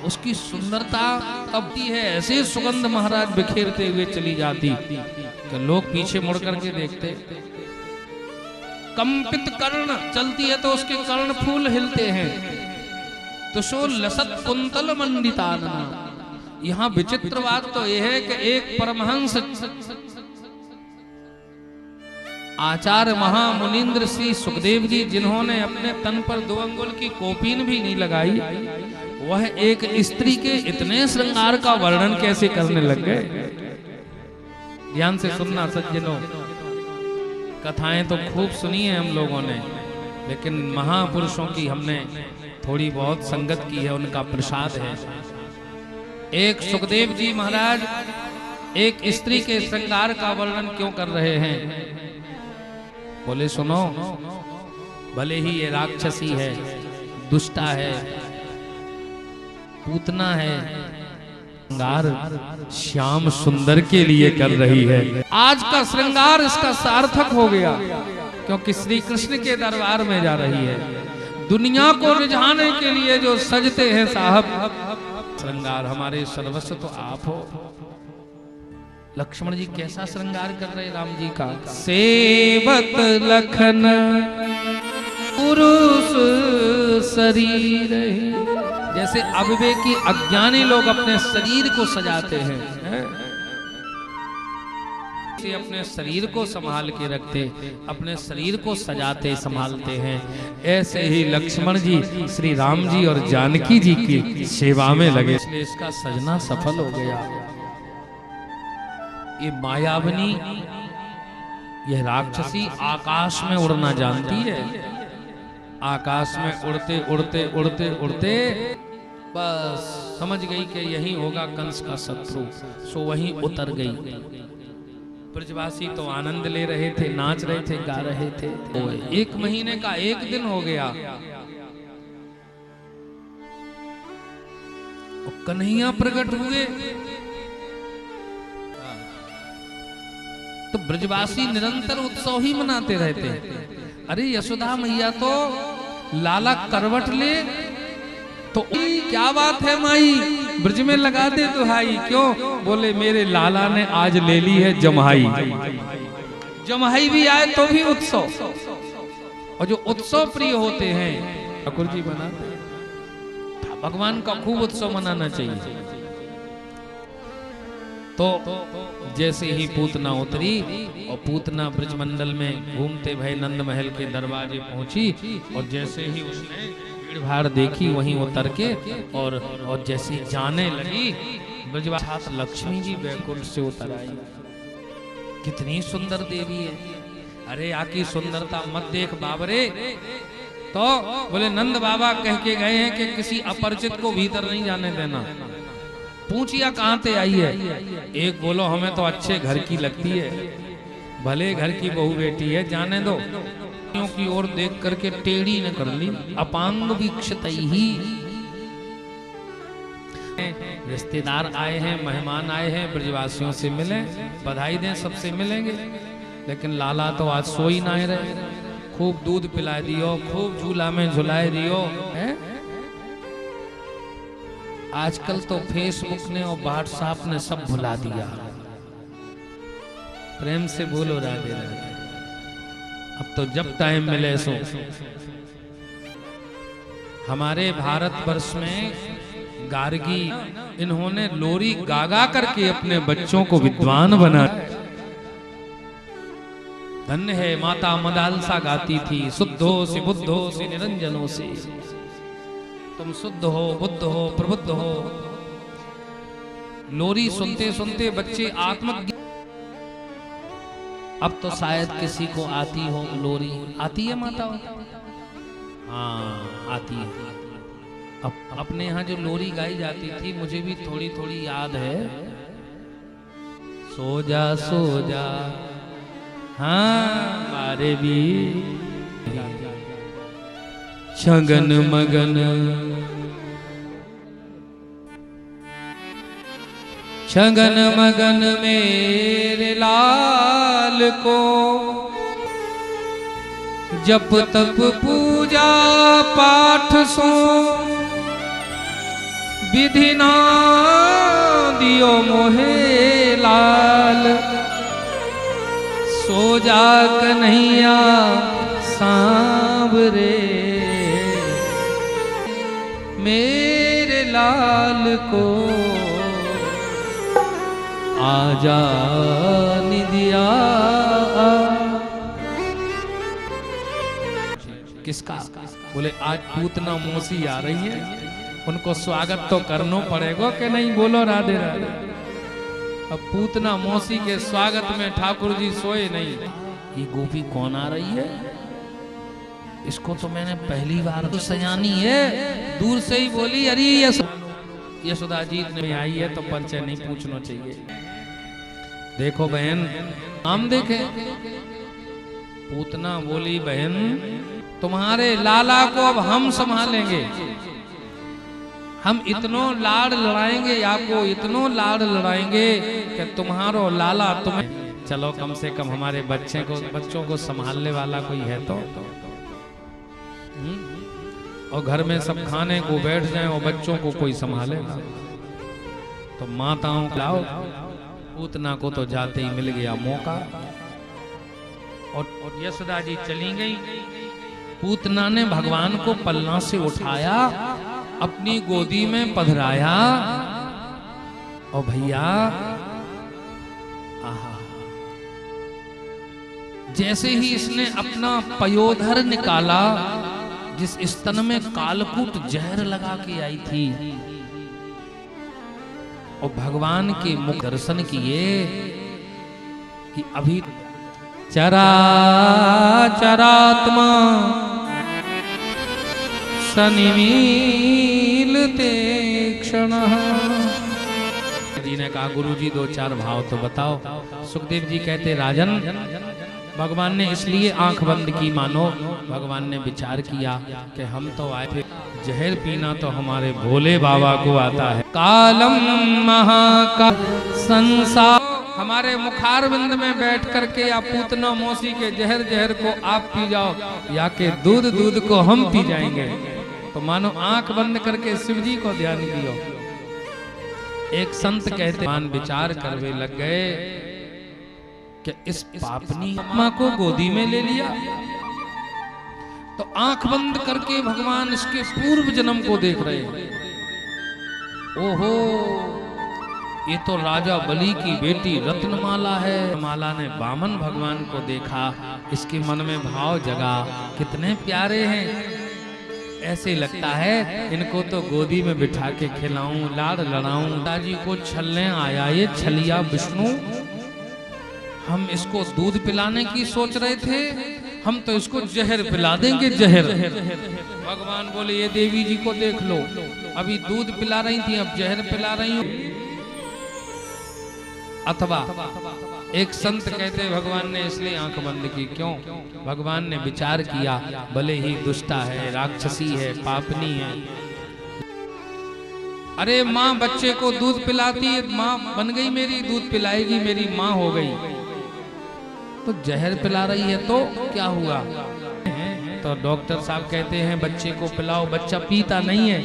उसकी सुंदरता अब है, ऐसे सुगंध महाराज बिखेरते हुए चली जाती कि लोग पीछे मुड़ करके देखते। कंपित कर्ण चलती है तो उसके कर्ण फूल हिलते हैं। तो सो लसत कुंतल मंडितानना। यहाँ विचित्र बात तो यह है कि एक परमहंस आचार्य महामुनिंद्र श्री सुखदेव जी, जिन्होंने अपने तन पर 2 अंगुल की कोपीन भी नहीं लगाई, वह एक स्त्री के इतने श्रृंगार का वर्णन कैसे करने लग गए। ध्यान से सुनना सज्जनों, कथाएं तो खूब सुनी है हम लोगों ने, लेकिन महापुरुषों की हमने थोड़ी बहुत संगत की है, उनका प्रसाद है। एक सुखदेव जी महाराज एक स्त्री के श्रृंगार का वर्णन क्यों कर रहे हैं? बोले सुनो, भले ही ये राक्षसी है, दुष्टा है, पूतना है, श्रृंगार श्याम सुंदर के लिए कर रही है। आज का श्रृंगार इसका सार्थक हो गया, क्योंकि श्री कृष्ण के दरबार में जा रही है। दुनिया को रिझाने के लिए जो सजते हैं साहब, श्रृंगार हमारे सर्वस्व तो आप हो। लक्ष्मण जी कैसा श्रृंगार कर रहे राम जी का। सेवत लखन पुरुष शरीर, जैसे अविवेकी अज्ञानी लोग अपने शरीर को सजाते हैं, अपने शरीर को संभाल के रखते, अपने शरीर को सजाते संभालते हैं, ऐसे ही लक्ष्मण जी श्री राम जी और जानकी जी की सेवा में लगे, इसलिए इसका सजना सफल हो गया। ये मायावनी, यह राक्षसी आकाश में उड़ना जानती है, आकाश में उड़ते उड़ते उड़ते उड़ते बस समझ गई कि यही होगा कंस का शत्रु, सो वहीं उतर गई। ब्रजवासी तो आनंद ले रहे थे, नाच रहे थे, गा रहे थे। 1 महीने का 1 दिन हो गया, कन्हैया प्रकट हुए। तो ब्रजवासी निरंतर उत्सव ही मनाते रहते। अरे यशोदा मैया तो लाला करवट ले तो क्या बात है माई, ब्रज में लगा दे दुहाई। क्यों? बोले मेरे लाला ने आज ले ली है जमहाई। जमहाई भी आए तो भी उत्सव। और जो उत्सव प्रिय होते हैं ठाकुर जी बनाते, भगवान का खूब उत्सव मनाना चाहिए। तो जैसे ही पूतना उतरी और पूतना ब्रजमंडल में घूमते भय नंद महल के दरवाजे पहुंची, और जैसे ही उसने भीड़ भाड़ देखी वहीं उतर के और जैसे जाने लगी, ब्रजवासी लक्ष्मी जी बैकुंठ से उतर आई। कितनी सुंदर देवी है। अरे आकी सुंदरता मत देख बाबरे। तो बोले नंद बाबा कह के गए हैं कि किसी अपरिचित को भीतर नहीं जाने देना। पूछिया कहां से आई है? एक बोलो हमें तो अच्छे घर की लगती है, भले घर की बहू बेटी है, जाने दो। की ओर देख करके टेढ़ी न कर ली। अपांग वीक्षित ही रिश्तेदार आए हैं, मेहमान आए हैं, ब्रजवासियों से मिले, बधाई दें, सबसे मिलेंगे। लेकिन लाला तो आज सो ही ना रहे। खूब दूध पिला दियो, खूब झूला में झुलाए दियो है? आजकल तो फेसबुक ने और व्हाट्सएप ने सब भुला दिया। प्रेम से बोलो राधे राधे। अब तो जब टाइम मिले सो। हमारे भारतवर्ष में गार्गी इन्होंने लोरी गागा करके अपने बच्चों को विद्वान बना। धन्य है माता मदालसा गाती थी, शुद्धो से बुद्धो से निरंजनों से। तुम शुद्ध हो, बुद्ध हो, प्रबुद्ध हो। लोरी सुनते सुनते बच्चे आत्मज्ञान। अब तो शायद किसी को आती हो लोरी। आती है माता? हाँ आती है। अब अपने यहाँ जो लोरी गाई जाती थी मुझे भी थोड़ी थोड़ी याद है। सो जा हाँ मारे भी छगन मगन छगन मगन मेरे लाल को, जप तप पूजा पाठ सो विधि ना दियो मोहे लाल। सो जा कन्हैया सांवरे मेरे लाल को, आजा निदिया। किसका? बोले आज पूतना मौसी आ रही है, उनको स्वागत तो करना पड़ेगा कि नहीं? बोलो राधे राधे। अब पूतना मौसी के स्वागत में ठाकुर जी सोए नहीं। ये गोपी कौन आ रही है? इसको तो मैंने पहली बार। तो सयानी है, दूर से ही बोली अरे यशोदा जी ने आई है तो परिचय नहीं पूछना चाहिए। देखो बहन, नाम देखे। पूतना बोली बहन तुम्हारे लाला को अब हम संभालेंगे। हम इतनो लाड़ लड़ाएंगे, आपको इतनो लाड़ लड़ाएंगे कि तुम्हारो लाला तुम्हें। चलो कम से कम हमारे बच्चों को संभालने वाला कोई है तो। और घर में सब खाने को बैठ जाएं और बच्चों को कोई संभालेगा। तो माताओं को लाओ। पूतना को तो जाते ही मिल गया मौका, और यशोदा जी चली गई। पूतना ने भगवान को पलना से उठाया, अपनी गोदी में पधराया, और भैया आहा, जैसे ही इसने अपना पयोधर निकाला, जिस स्तन में कालकूट जहर लगा के आई थी, और भगवान के मुख दर्शन किए कि अभी चरा चरात्मा सनिमीलते क्षण। जी ने कहा गुरु जी 2-4 भाव तो बताओ। सुखदेव जी कहते राजन भगवान ने इसलिए आंख बंद की मानो भगवान ने विचार किया कि हम तो आए थे जहर पीना तो हमारे भोले बाबा को आता है। कालम महाका संसार हमारे मुखारविंद में बैठ करके या पूतना मौसी के जहर को आप पी जाओ या के दूध को हम पी जाएंगे। तो मानो आंख बंद करके शिव जी को ध्यान दियो। एक संत कहते मान विचार करवे लग गए कि इस पापनी माँ को गोदी में ले लिया तो आंख बंद करके भगवान इसके पूर्व जन्म को देख रहे हैं। ओहो ये तो राजा बलि की बेटी रत्नमाला है। माला ने बामन भगवान को देखा, इसके मन में भाव जगा कितने प्यारे हैं। ऐसे लगता है इनको तो गोदी में बिठा के खिलाऊं लाड़ लड़ाऊं। दादाजी को छलने आया ये छलिया विष्णु। हम इसको दूध पिलाने की सोच रहे थे, हम तो इसको जहर पिला देंगे जहर। भगवान बोले ये देवी जी को देख लो, अभी दूध पिला रही थी अब जहर पिला रही हूं। अथवा एक संत कहते भगवान ने इसलिए आंख बंद की क्यों? भगवान ने विचार किया भले ही दुष्टा है, राक्षसी है, पापनी है। अरे माँ बच्चे को दूध पिलाती है, माँ बन गई मेरी, दूध पिलाएगी मेरी माँ हो गई। तो जहर पिला रही है तो क्या हुआ? तो डॉक्टर साहब कहते हैं बच्चे को पिलाओ, बच्चा पीता नहीं है।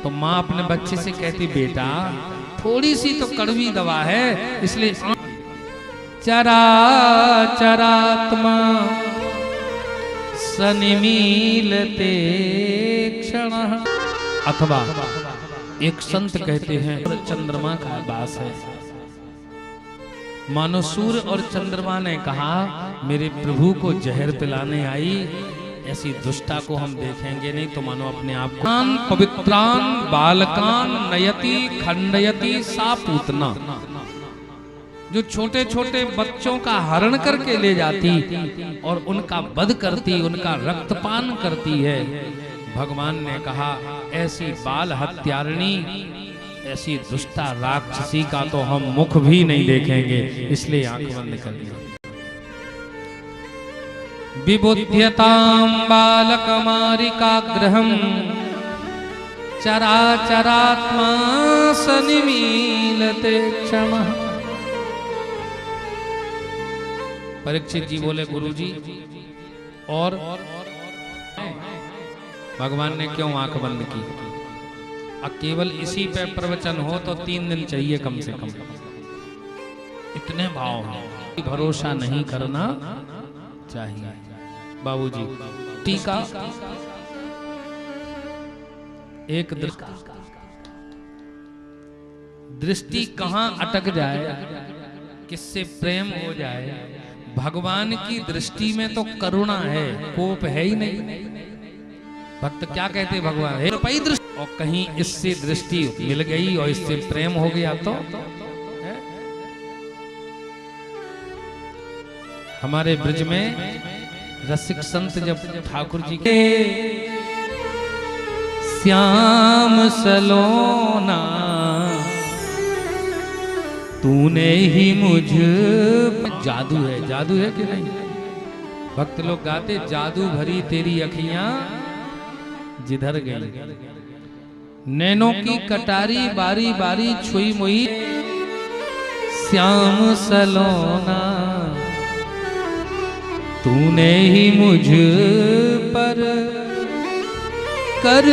तो माँ अपने बच्चे से कहती बेटा थोड़ी सी तो कड़वी दवा है, इसलिए चरा चरात्मा सनिमीलते क्षण। अथवा एक संत कहते हैं चंद्रमा का वास है। मानो सूर्य और चंद्रमा ने कहा मेरे प्रभु को जहर पिलाने आई, ऐसी दुष्टा को हम देखेंगे नहीं तो मानो अपने आप को पवित्रान बालकान नयति खंडयति सा पूतना। जो छोटे छोटे बच्चों का हरण करके ले जाती और उनका वध करती, उनका रक्तपान करती है। भगवान ने कहा ऐसी बाल हत्यारिणी, ऐसी दुष्टा राक्षसी का तो हम मुख भी नहीं देखेंगे, इसलिए आंख बंद कर लिया। विबुध्यतां बालकमारिकाग्रहं चराचरात्मा सनिमीलते क्षमः। परीक्षित जी बोले गुरुजी और भगवान ने क्यों आंख बंद की? केवल इसी पे प्रवचन हो तो 3 दिन चाहिए कम से कम। इतने भाव हैं, भरोसा नहीं करना चाहिए। बाबूजी टीका एक दृष्टि कहां अटक जाए, किससे प्रेम हो जाए। भगवान की दृष्टि में तो करुणा है, कोप है ही नहीं। भक्त क्या कहते भगवान है रुपई दृष्टि, और कहीं इससे दृष्टि मिल गई और इससे प्रेम हो गया तो हमारे ब्रज में रसिक संत जब ठाकुर जी के श्याम सलोना तूने ही मुझ, जादू है कि नहीं? भक्त लोग गाते जादू भरी तेरी अखियां जिधर गई, नैनों की कटारी बारी बारी छुई मुई श्याम सलोना तूने ही मुझ पर कर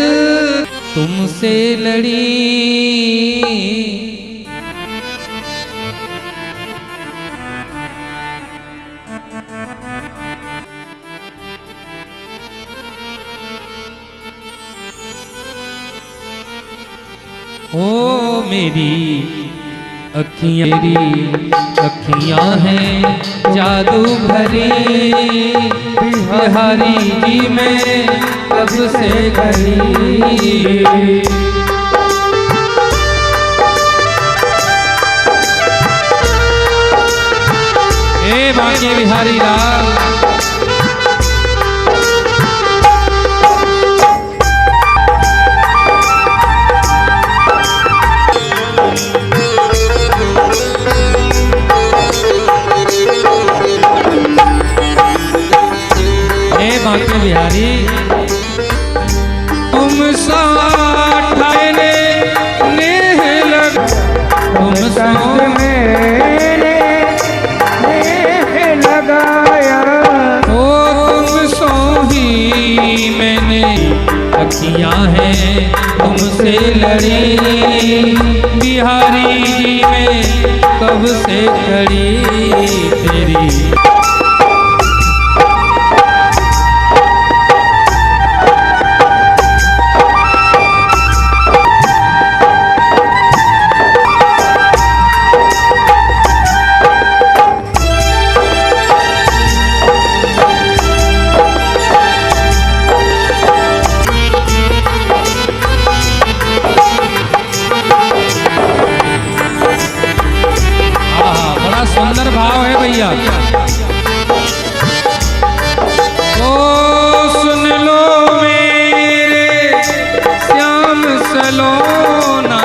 तुमसे लड़ी। ओ मेरी अखियां हैं जादू भरी, बिहारी जी में कब से गई। ए बांके बिहारी लाल बिहारी तुम साठने नेह लग तुम संग मेरे नेह लगाया ओ तुम सो ही मैंने अखियां हैं तुमसे लड़ी बिहारी जी में कब से खड़ी तेरी सुंदर भाव है भैया। ओ सुन लो मेरे श्याम सलोना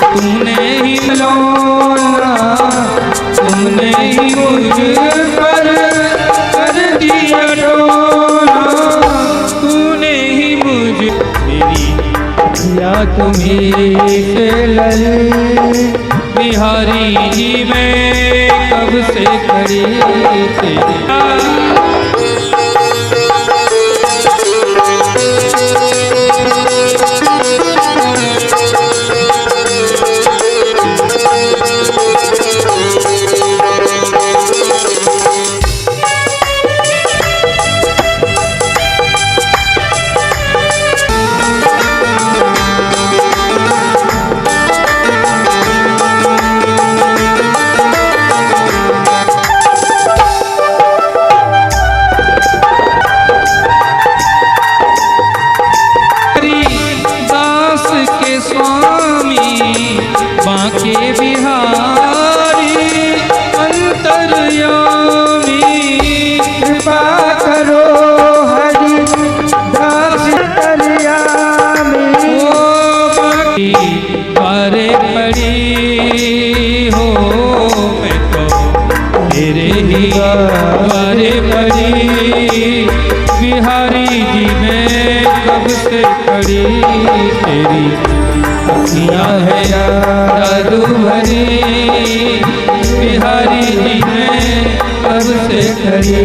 तूने ही लोना तुमने ही मुझ पर कर दिया डोला तूने ही मुझ मेरी या तुम्हें से लड़ी बिहारी जी में कब से खड़ी तेरी बांके बिहारी अंतर्यामी कृपा करो हरि दास अंतर्यामी बाकी बारे पड़ी हो मैं तो तेरे ही बारे पड़ी बिहारी जी में कब से खड़ी तेरी अखियां है जादू भरी बिहारी जी में कब से खड़ी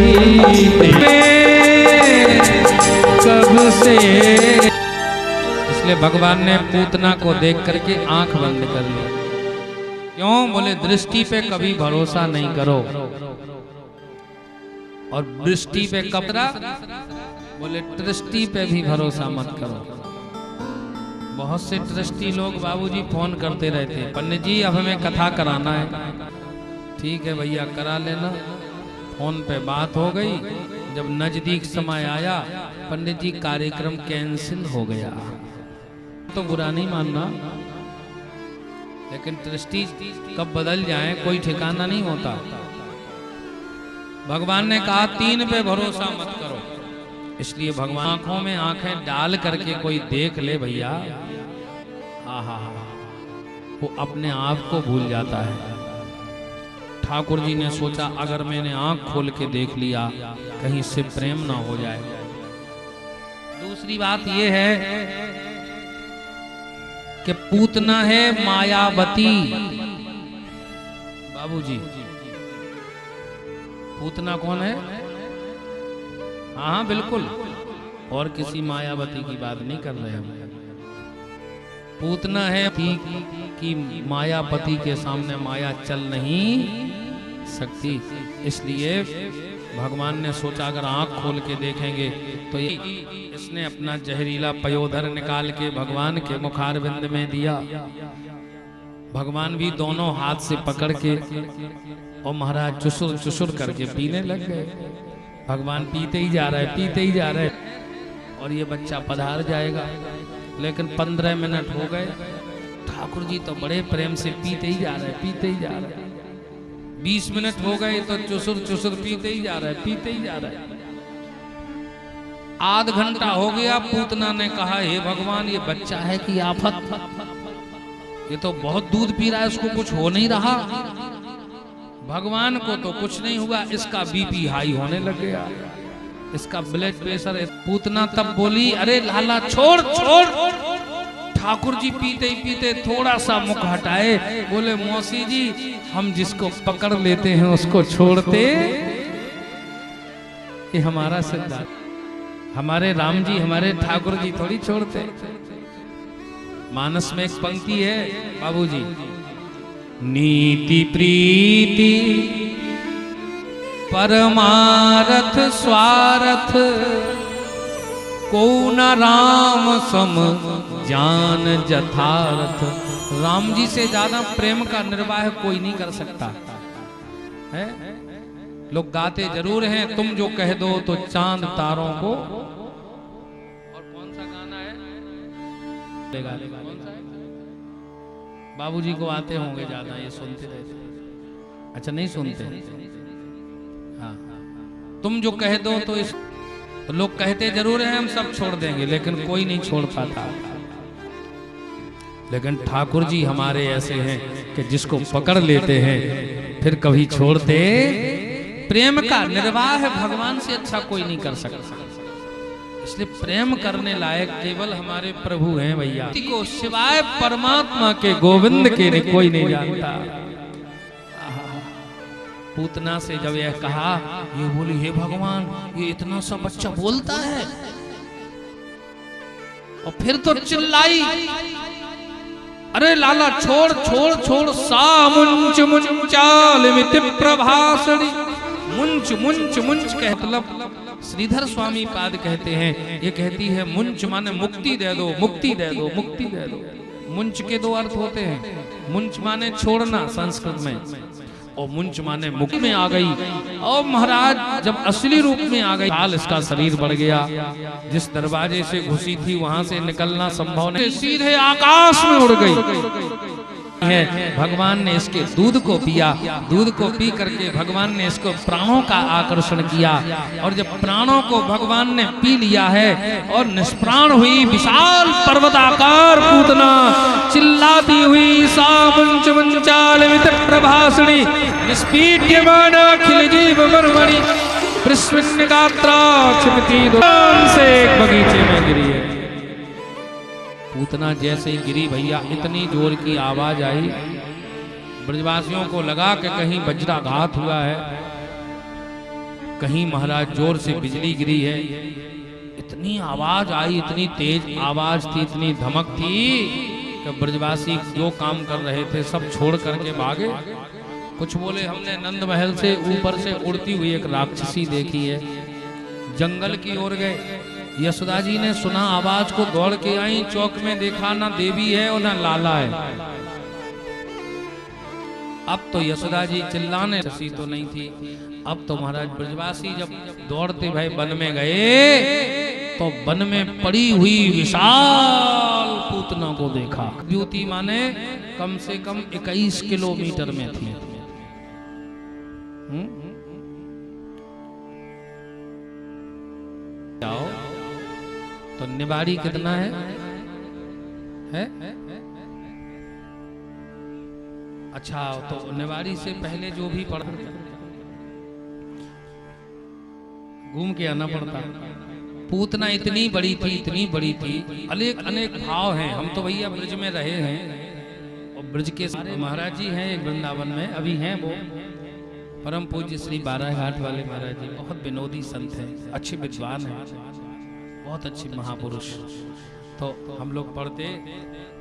कब से। इसलिए भगवान ने पूतना को देख करके आंख बंद कर ली। क्यों? बोले दृष्टि पे कभी भरोसा नहीं करो। और दृष्टि पे कपड़ा बोले दृष्टि पे भी भरोसा मत करो। बहुत से ट्रस्टी लोग बाबूजी फोन करते रहते हैं, पंडित जी अब हमें कथा कराना है। ठीक है भैया करा लेना। फोन पे बात हो गई, जब नजदीक समय आया पंडित जी कार्यक्रम कैंसिल हो गया। तो बुरा नहीं मानना, लेकिन ट्रस्टी कब बदल जाए कोई ठिकाना नहीं होता। भगवान ने कहा 3 पे भरोसा मत करो। इसलिए भगवान आंखों में आंखें डाल करके कोई देख ले भैया, आहा वो अपने आप को भूल जाता है। ठाकुर जी ने सोचा अगर मैंने आंख खोल के देख लिया कहीं से प्रेम ना हो जाए। दूसरी बात ये है कि पूतना है मायावती। बाबूजी पूतना कौन है? हाँ बिल्कुल, और किसी मायावती की बात नहीं कर रहे हम। पूतना है कि मायापति के सामने माया चल नहीं सकती। इसलिए भगवान ने सोचा अगर आंख खोल के देखेंगे तो इसने अपना जहरीला पयोधर निकाल के भगवान के मुखारविंद में दिया। भगवान भी दोनों हाथ से पकड़ के और महाराज चुसुर चुसुर करके पीने लग गए। भगवान पीते ही जा रहे, पीते ही जा रहे, और ये बच्चा पधार जाएगा। लेकिन 15 मिनट हो गए, ठाकुर जी तो बड़े प्रेम से पीते ही जा रहे, पीते ही जा रहे। 20 मिनट हो गए तो चुसुर चुसुर पीते ही जा रहे, पीते ही जा रहे। आध घंटा हो गया, पूतना ने कहा हे भगवान ये बच्चा है कि आफत, ये तो बहुत दूध पी रहा है, इसको कुछ हो नहीं रहा। भगवान को तो कुछ नहीं हुआ, इसका बीपी हाई होने लग गया। इसका ब्लड प्रेशर है। पूतना तब बोली, अरे लाला छोड़ छोड़। ठाकुर जी पीते ही पीते थोड़ा सा मुख हटाए, बोले मौसी जी हम जिसको पकड़ लेते हैं उसको छोड़ते, ये हमारा सिद्धांत। हमारे राम जी हमारे ठाकुर जी थोड़ी छोड़ते। मानस में एक पंक्ति है बाबूजी, नीति प्रीति परमारथ स्वार्थ, को न राम सम जान जथारथ। राम जी से ज्यादा प्रेम का निर्वाह कोई नहीं कर सकता है। लोग गाते जरूर हैं, तुम जो कह दो तो चांद तारों को। और कौन सा गाना है? कौन सा है? बाबूजी को आते होंगे ज्यादा, ये सुनते रहते। अच्छा नहीं सुनते? हाँ, तुम जो कह दो तो इस, तो लोग कहते जरूर हैं हम सब छोड़ देंगे, लेकिन कोई नहीं छोड़ पाता। लेकिन ठाकुर जी हमारे ऐसे हैं कि जिसको पकड़ लेते हैं फिर कभी छोड़ते। प्रेम का निर्वाह भगवान से अच्छा कोई नहीं कर सकता। इसलिए प्रेम करने लायक केवल हमारे प्रभु हैं भैया, को सिवाय परमात्मा के गोविंद के ने कोई नहीं जानता। पूतना से जब यह कहा, ये बोली हे भगवान ये इतना सा बच्चा बोलता है। और फिर तो चिल्लाई, अरे लाला छोड़ छोड़ छोड़। सा मुंच मुंचाल मिति प्रभासड़ी। मुंच मुंच मुंच कह मतलब श्रीधर स्वामी पाद कहते हैं, ये कहती है मुंच माने मुक्ति दे दो, मुक्ति दे दो, मुक्ति दे दो। मुंच के दो अर्थ होते हैं। मुंच माने छोड़ना संस्कृत में, और मुंच माने मुक्ति में आ गई। और महाराज जब असली रूप में आ गई, हाल इसका शरीर बढ़ गया। जिस दरवाजे से घुसी थी वहां से निकलना संभव नहीं, सीधे आकाश में उड़ गई है। भगवान ने इसके दूध को पिया, दूध को पी करके भगवान ने इसको प्राणों का आकर्षण किया। और जब प्राणों को भगवान ने पी लिया है और निष्प्राण हुई विशाल पर्वताकार पूतना चिल्लाती हुई, सा मुंच मुंचाल मिति प्रभासणी निष्पीड्यमान अखिल जीव मर्मणि प्रस्विन्नगात्रा क्षिपति से एक बगीचे में गिरी है। पूतना जैसे ही गिरी भैया, इतनी जोर की आवाज आई, ब्रजवासियों को लगा कि कहीं वज्राघात हुआ है, कहीं महाराज जोर से बिजली गिरी है। इतनी आवाज आई, इतनी तेज आवाज थी, इतनी धमक थी कि ब्रजवासी जो काम कर रहे थे सब छोड़ करके भागे। कुछ बोले हमने नंद महल से ऊपर से उड़ती हुई एक राक्षसी देखी है। जंगल की ओर गए। यशोदा जी ने सुना आवाज को, दौड़ के आई। चौक में देखा ना देवी है और ना लाला है। अब तो यशोदा जी चिल्लाने रसी तो नहीं थी। अब तो महाराज ब्रजवासी जब दौड़ते भाई वन में गए तो वन में पड़ी हुई विशाल पूतना को देखा। द्युति माने कम से कम 21 किलोमीटर में थी। जाओ तो निवाड़ी कितना है? अच्छा, तो निवाड़ी से पहले जो भी पढ़ा घूम के आना पड़ता। पूतना इतनी बड़ी थी, इतनी बड़ी थी। अनेक अनेक भाव हैं। हम तो भैया ब्रज में रहे हैं और ब्रज के महाराज जी हैं एक वृंदावन में, अभी हैं वो परम पूज्य श्री बाराघाट वाले महाराज जी। बहुत विनोदी संत हैं, अच्छे विद्वान हैं, बहुत अच्छे महापुरुष। तो हम लोग पढ़ते,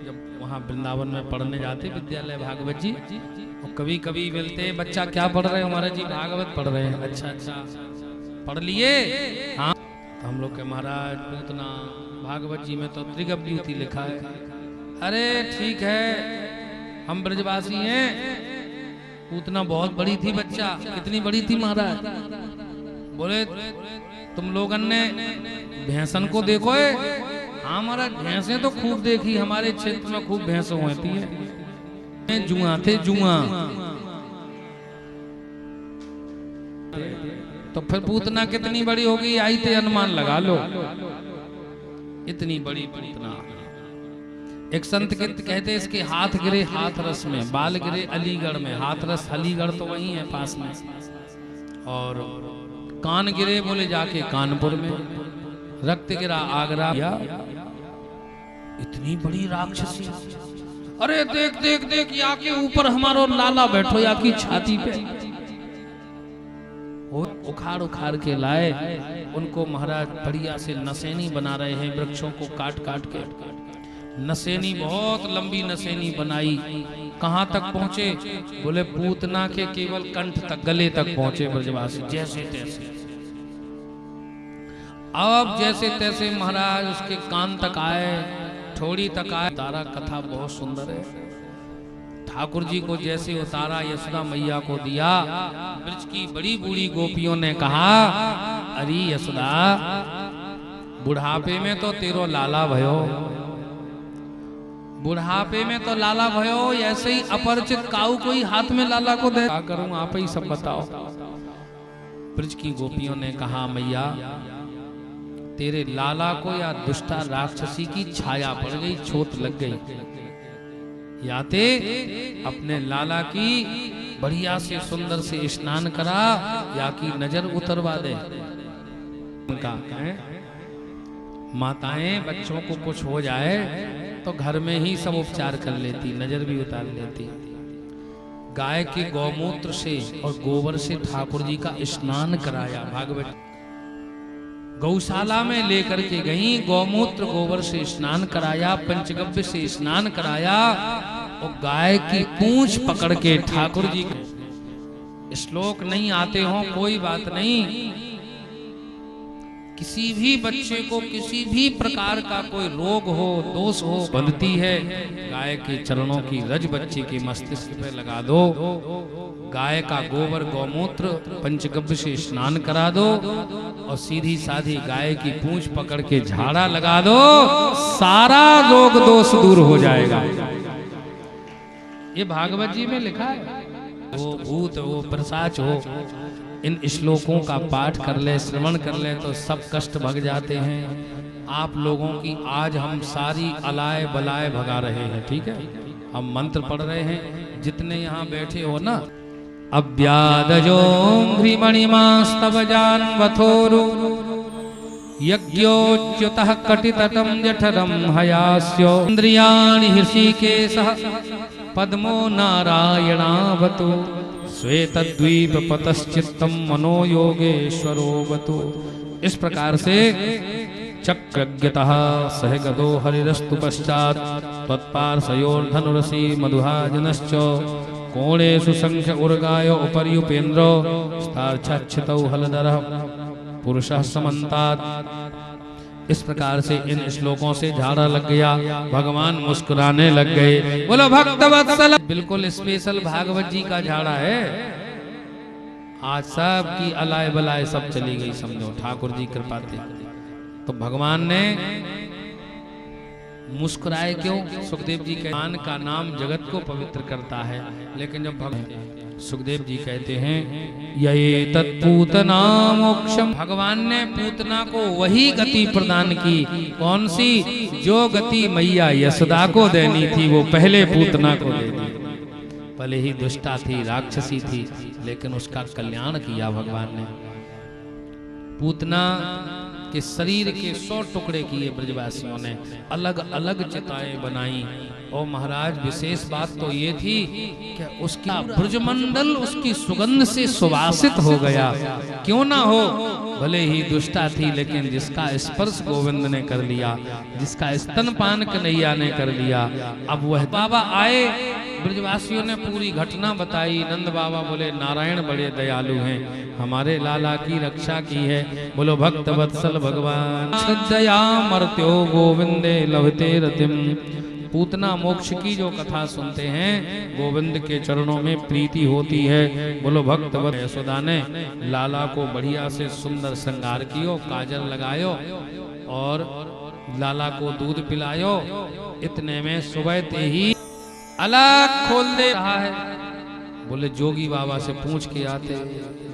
जब वहाँ वृंदावन में पढ़ने जाते विद्यालय भागवत जी, और कभी कभी मिलते, बच्चा क्या पढ़ रहे हो? हमारा जी भागवत पढ़ रहे हैं। अच्छा अच्छा पढ़ लिए? हाँ। तो हम लोग के महाराज पूतना भागवत जी में तो त्रिगव्यूति लिखा है। अरे ठीक है, हम ब्रजवासी हैं। पूतना बहुत बड़ी थी बच्चा। कितनी बड़ी थी महाराज? बोले तुम लोगन ने भैंसन को देखो है? हाँ महाराज, भैंसें तो खूब देखी, हमारे क्षेत्र में खूब भैंसें होती है। जुआ थे, जुआ। तो फिर पूतना कितनी बड़ी होगी? आई थे, अनुमान लगा लो। इतनी बड़ी पूतना। एक संत कहते इसके हाथ गिरे हाथरस में, बाल गिरे अलीगढ़ में। हाथरस अलीगढ़ तो वही है पास में। और कान गिरे, बोले जाके कानपुर में। रक्त गिरा आगरा। या इतनी बड़ी राक्षसी, अरे देख देख देख, या के ऊपर हमारो लाला बैठो, या की छाती पे। उखाड़ उखाड़ के लाए उनको। महाराज बढ़िया से नसेनी बना रहे हैं, वृक्षों को काट काट के नसेनी, बहुत लंबी नसेनी बनाई। कहां तक पहुंचे? बोले पूतना के केवल कंठ तक, गले तक पहुंचे ब्रजवासी। जैसे तैसे, अब जैसे तैसे महाराज उसके कान तक आए, ठोड़ी तक आए। तारा कथा बहुत सुंदर है। ठाकुर जी को जैसे उतारा, यशोदा मैया को दिया। ब्रज की बड़ी बूढ़ी गोपियों ने कहा, अरे यशोदा, बुढ़ापे में तो तेरो लाला भयो, बुढ़ापे में तो लाला भयो, ऐसे ही अपरिचित काऊ कोई हाथ में लाला को दे, क्या करूं, आप ही सब बताओ। ब्रज की गोपियों ने कहा, मैया तेरे लाला को या दुष्टा राक्षसी की छाया पड़ गई, छोट लग गई, याते अपने लाला की बढ़िया से सुंदर से स्नान करा, या की नजर उतरवा दे। उनका माताएं बच्चों को कुछ हो जाए तो घर में ही सब उपचार कर लेती, नजर भी उतार लेती। गाय के गौमूत्र से और गोबर से ठाकुर जी का स्नान कराया। भागवत गौशाला में लेकर के गई, गौमूत्र गोबर से स्नान कराया, पंचगव्य से स्नान कराया, और गाय की पूंछ पकड़ के ठाकुर जी, श्लोक नहीं आते हो कोई बात नहीं, किसी भी बच्चे को किसी भी प्रकार का कोई रोग हो, दोष हो, बंधती है, गाय के चरणों की रज बच्चे के मस्तिष्क पे लगा दो, गाय का गोबर गौमूत्र पंचगव्य से स्नान करा दो, और सीधी साधी गाय की पूंछ पकड़ के झाड़ा लगा दो, सारा रोग दोष दूर हो जाएगा। ये भागवत जी में लिखा है। वो भूत वो पिशाच हो, इन श्लोकों का पाठ कर ले, श्रवण कर ले तो सब कष्ट भग जाते हैं। आप लोगों की आज हम सारी अलाय बलाय भगा रहे हैं, ठीक है। हम मंत्र पढ़ रहे हैं, जितने यहाँ बैठे हो ना। अव्यादजो घ्रिमणिमास्तव जानवथोरु यज्ञोच्युतः कटितटं जठरं हयास्यो इन्द्रियाणि हृषिकेशः पद्मो नारायणावतु श्वेतद्वीपपतश्चित्तं मनो योगेश्वरोऽवतु। इस प्रकार से चक्रज्ञतः सहगदो हरिरस्तु पश्चात् त्वत्पार्श्वयोर्धनुरसि मधुहाजनश्च कोणेषु संख्य उर्गाय उपर्युपेन्द्रो स्तार्च्छितौ हलधरः पुरुषः समन्तात्। इस प्रकार से इन श्लोकों से झाड़ा लग गया, भगवान मुस्कुराने लग गए। बोलो भक्तवत्सल, बिल्कुल स्पेशल भागवत जी का झाड़ा है। आज सब की अलाय बलाय सब चली गई, समझो ठाकुर जी कृपा थी। तो भगवान ने मुस्कुराए क्यों? सुखदेव जी के भगवान का नाम जगत को पवित्र करता है। लेकिन जब सुखदेव जी कहते हैं ये तत्पूतना मोक्षम, भगवान ने पूतना को वही गति प्रदान की, कौन सी? जो गति मैया यशोदा को देनी थी वो पहले पूतना को दे दी। भले ही दुष्टा थी, राक्षसी थी, लेकिन उसका कल्याण किया भगवान ने। पूतना के शरीर के 100 टुकड़े किए ब्रजवासियों ने, अलग अलग चिताएं बनाई। और महाराज विशेष बात तो ये थी कि उसका ब्रजमंडल उसकी सुगंध से सुवासित हो गया। क्यों ना हो, भले ही दुष्टा थी, लेकिन जिसका स्पर्श गोविंद ने कर लिया, जिसका स्तनपान कन्हैया ने कर लिया। अब वह बाबा आए, ब्रजवासियों ने पूरी घटना बताई। नंद बाबा बोले नारायण बड़े दयालु हैं, हमारे लाला की रक्षा की है। बोलो भक्त वत्सल भगवान श्रद्धया मर्त्यो गोविंदे लभते रतिम। पूतना मोक्ष की जो कथा सुनते हैं, गोविंद के चरणों में प्रीति होती है। बोलो भक्त वत्सल। यशोदा ने लाला को बढ़िया से सुंदर श्रृंगार कियो, काजल लगायो और लाला को दूध पिलायो। इतने में सुबह ते ही अलग खोल दे रहा है। बोले जोगी बाबा से पूछ के आते,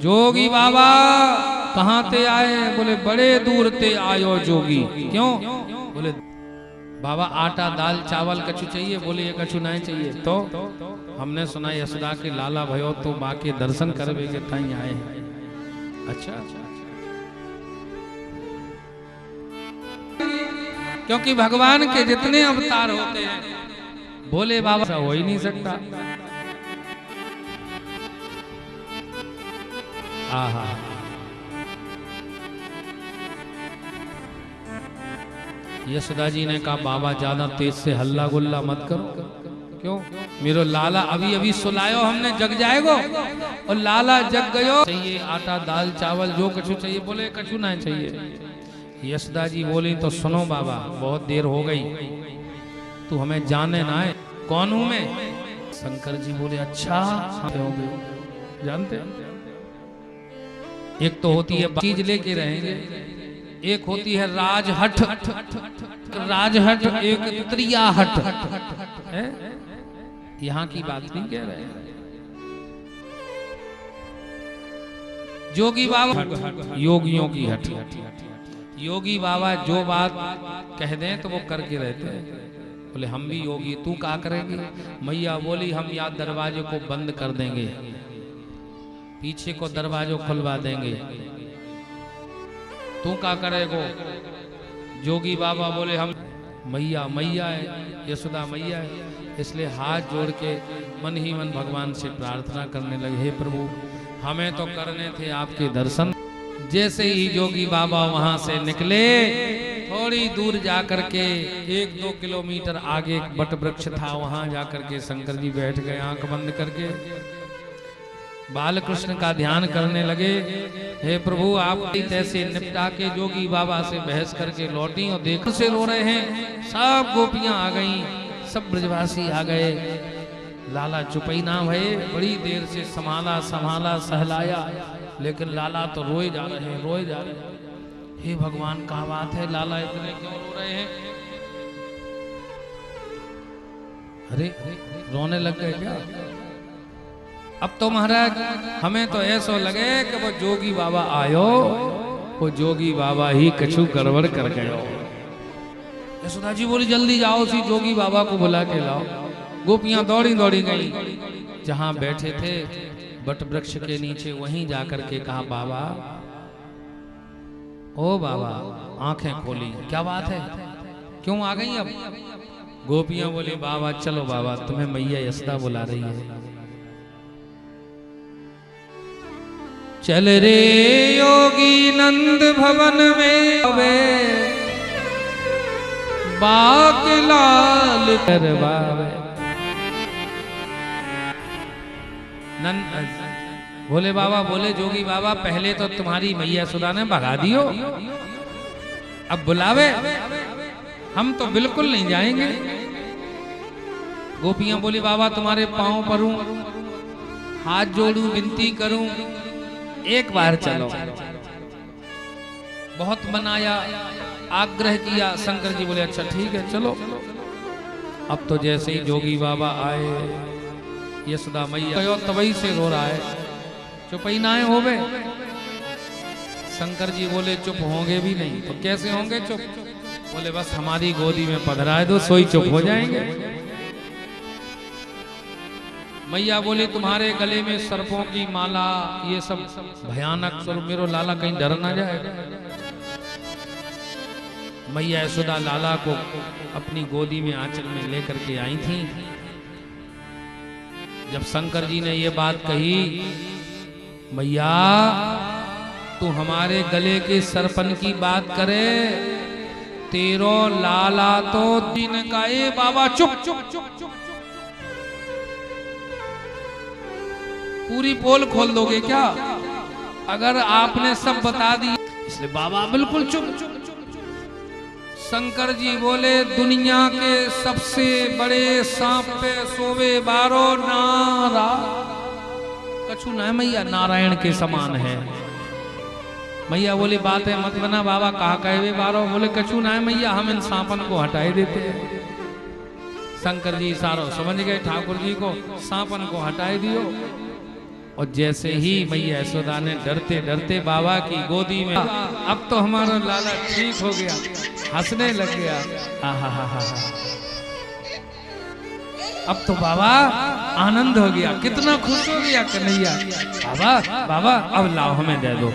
जोगी बाबा कहाँ ते आए? बोले बड़े दूर ते आयो जोगी। क्यों? बोले बाबा आटा दाल चावल कछु चाहिए? बोले ये कछु नहीं चाहिए। तो हमने सुना यशोदा के लाला भयो तो माँ के दर्शन करवे के ताई आए। अच्छा, क्योंकि भगवान के जितने अवतार होते हैं भोले बाबा ऐसा हो ही नहीं सकता। आहा, यशोदा जी ने कहा बाबा ज्यादा तेज से हल्ला गुल्ला मत करो। क्यों? मेरो लाला अभी अभी सुलायो हमने, जग जाएगो। और लाला जग गयो। चाहिए आटा दाल चावल जो कछु चाहिए, बोले कछु ना चाहिए। यशोदा जी बोली तो सुनो बाबा, बहुत देर हो गई, तू हमें जाने ना है, कौन हूं मैं? शंकर जी बोले अच्छा जानते। एक तो होती है चीज लेके रहेंगे, एक होती है राजहट, राजहट एक त्रियाहट है। यहाँ की बात नहीं कह रहे हैं। जोगी बाबा योगियों की हट। योगी बाबा जो बात कह दें तो वो करके रहते हैं। बोले हम भी योगी, तू क्या करेगी? मैया बोली हम या दरवाजे को बंद कर देंगे, पीछे को दरवाजों खुलवा देंगे, तू क्या करेगो? जोगी बाबा बोले हम मैया मैया है, यशोदा मैया है। इसलिए हाथ जोड़ के मन ही मन भगवान से प्रार्थना करने लगे, हे प्रभु हमें तो करने थे आपके दर्शन। जैसे ही जोगी बाबा वहां से निकले, थोड़ी दूर जाकर के 1-2 किलोमीटर आगे एक बट वृक्ष था, वहां जाकर के शंकर जी बैठ गए आंख बंद करके, बालकृष्ण का ध्यान करने लगे। हे प्रभु आप ऐसे निपटा के जोगी बाबा से बहस करके लौटी और देख से रो रहे हैं। सब गोपियां आ गईं, सब ब्रजवासी आ गए। लाला चुपई ना भये, बड़ी देर से संभाला संभाला सहलाया, लेकिन लाला तो रोए जा रहे हैं, रोए जा रहे हैं। हे भगवान क्या बात है, लाला इतने क्यों रो रहे हैं? अरे रोने लग गए क्या? अब तो महाराज हमें तो ऐसा लगे कि वो जोगी बाबा आयो, वो जोगी बाबा ही कछु गड़बड़ कर गयो। यशोदा जी बोली जल्दी जाओ, उसी जोगी बाबा को बुला के लाओ। गोपियां दौड़ी दौड़ी गई, जहां बैठे थे बट वृक्ष के नीचे, वहीं जाकर के कहा बाबा, ओ बाबा, आंखें खोली, क्या बात है, क्यों आ गई? अब गोपियां बोली बाबा चलो बाबा, तुम्हें मैया यशोदा बुला रही है। चल रे योगी नंद भवन में वे बाक लाल करवावे। भोले बाबा बोले जोगी बाबा पहले तो तुम्हारी मैया यशोदा ने भगा दियो, अब बुलावे हम तो बिल्कुल नहीं जाएंगे। गोपियां बोली बाबा तुम्हारे पांव परूं, हाथ जोड़ूं, विनती करूं, एक बार चलो। बहुत मनाया, आग्रह किया। शंकर जी बोले अच्छा ठीक है चलो। अब तो जैसे ही जोगी बाबा आए, यशोदा मैया तबई से रो रहा है, चुप ही ना हो गए। शंकर जी बोले चुप होंगे भी नहीं तो कैसे होंगे चुप? बोले बस हमारी गोदी में पधराए दो, सोई चुप हो जाएंगे। मैया बोली तुम्हारे गले में सर्पों की माला, ये सब भयानक स्वरूप, मेरो लाला कहीं डर ना जाए। मैया यशोदा लाला को अपनी गोदी में आंचल में लेकर के आई थी। जब शंकर जी ने ये बात कही, मैया तू हमारे गले के सरपन की बात करे, तेरो लाला तो दिन का, ए बाबा चुप चुप चुप चुप, पूरी पोल खोल दोगे क्या अगर आपने सब बता दी? इसलिए बाबा बिल्कुल चुप। शंकर जी बोले दुनिया के सबसे बड़े सांप पे सोवे 12 नारा, कछु ना मैया नारायण के समान है। मैया बोली बात है मत बना बाबा, कहा कहे 12? बोले कछु ना मैया, हम इन सांपन को हटाए देते हैं। शंकर जी इशारा समझ गए ठाकुर जी को, सांपन को हटाए दियो। और जैसे ही मैया यशोदा ने डरते डरते बाबा की गोदी में, अब तो हमारा लाला ठीक हो गया, हंसने लग गया। अब तो बाबा आनंद हो गया, कितना खुश हो गया कन्हैया। बाबा बाबा अब लाओ हमें दे दो।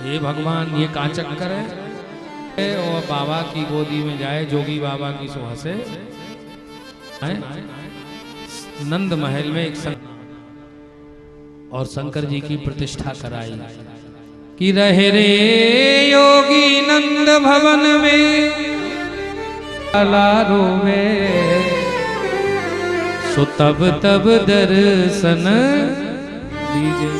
ये भगवान ये का चक्कर है, और बाबा की गोदी में जाए, जोगी बाबा की सुबह से नंद महल में एक और शंकर जी की प्रतिष्ठा कराई कि रहे रे योगी नंद भवन में रोवे, सो तब तब दर्शन दीजिए।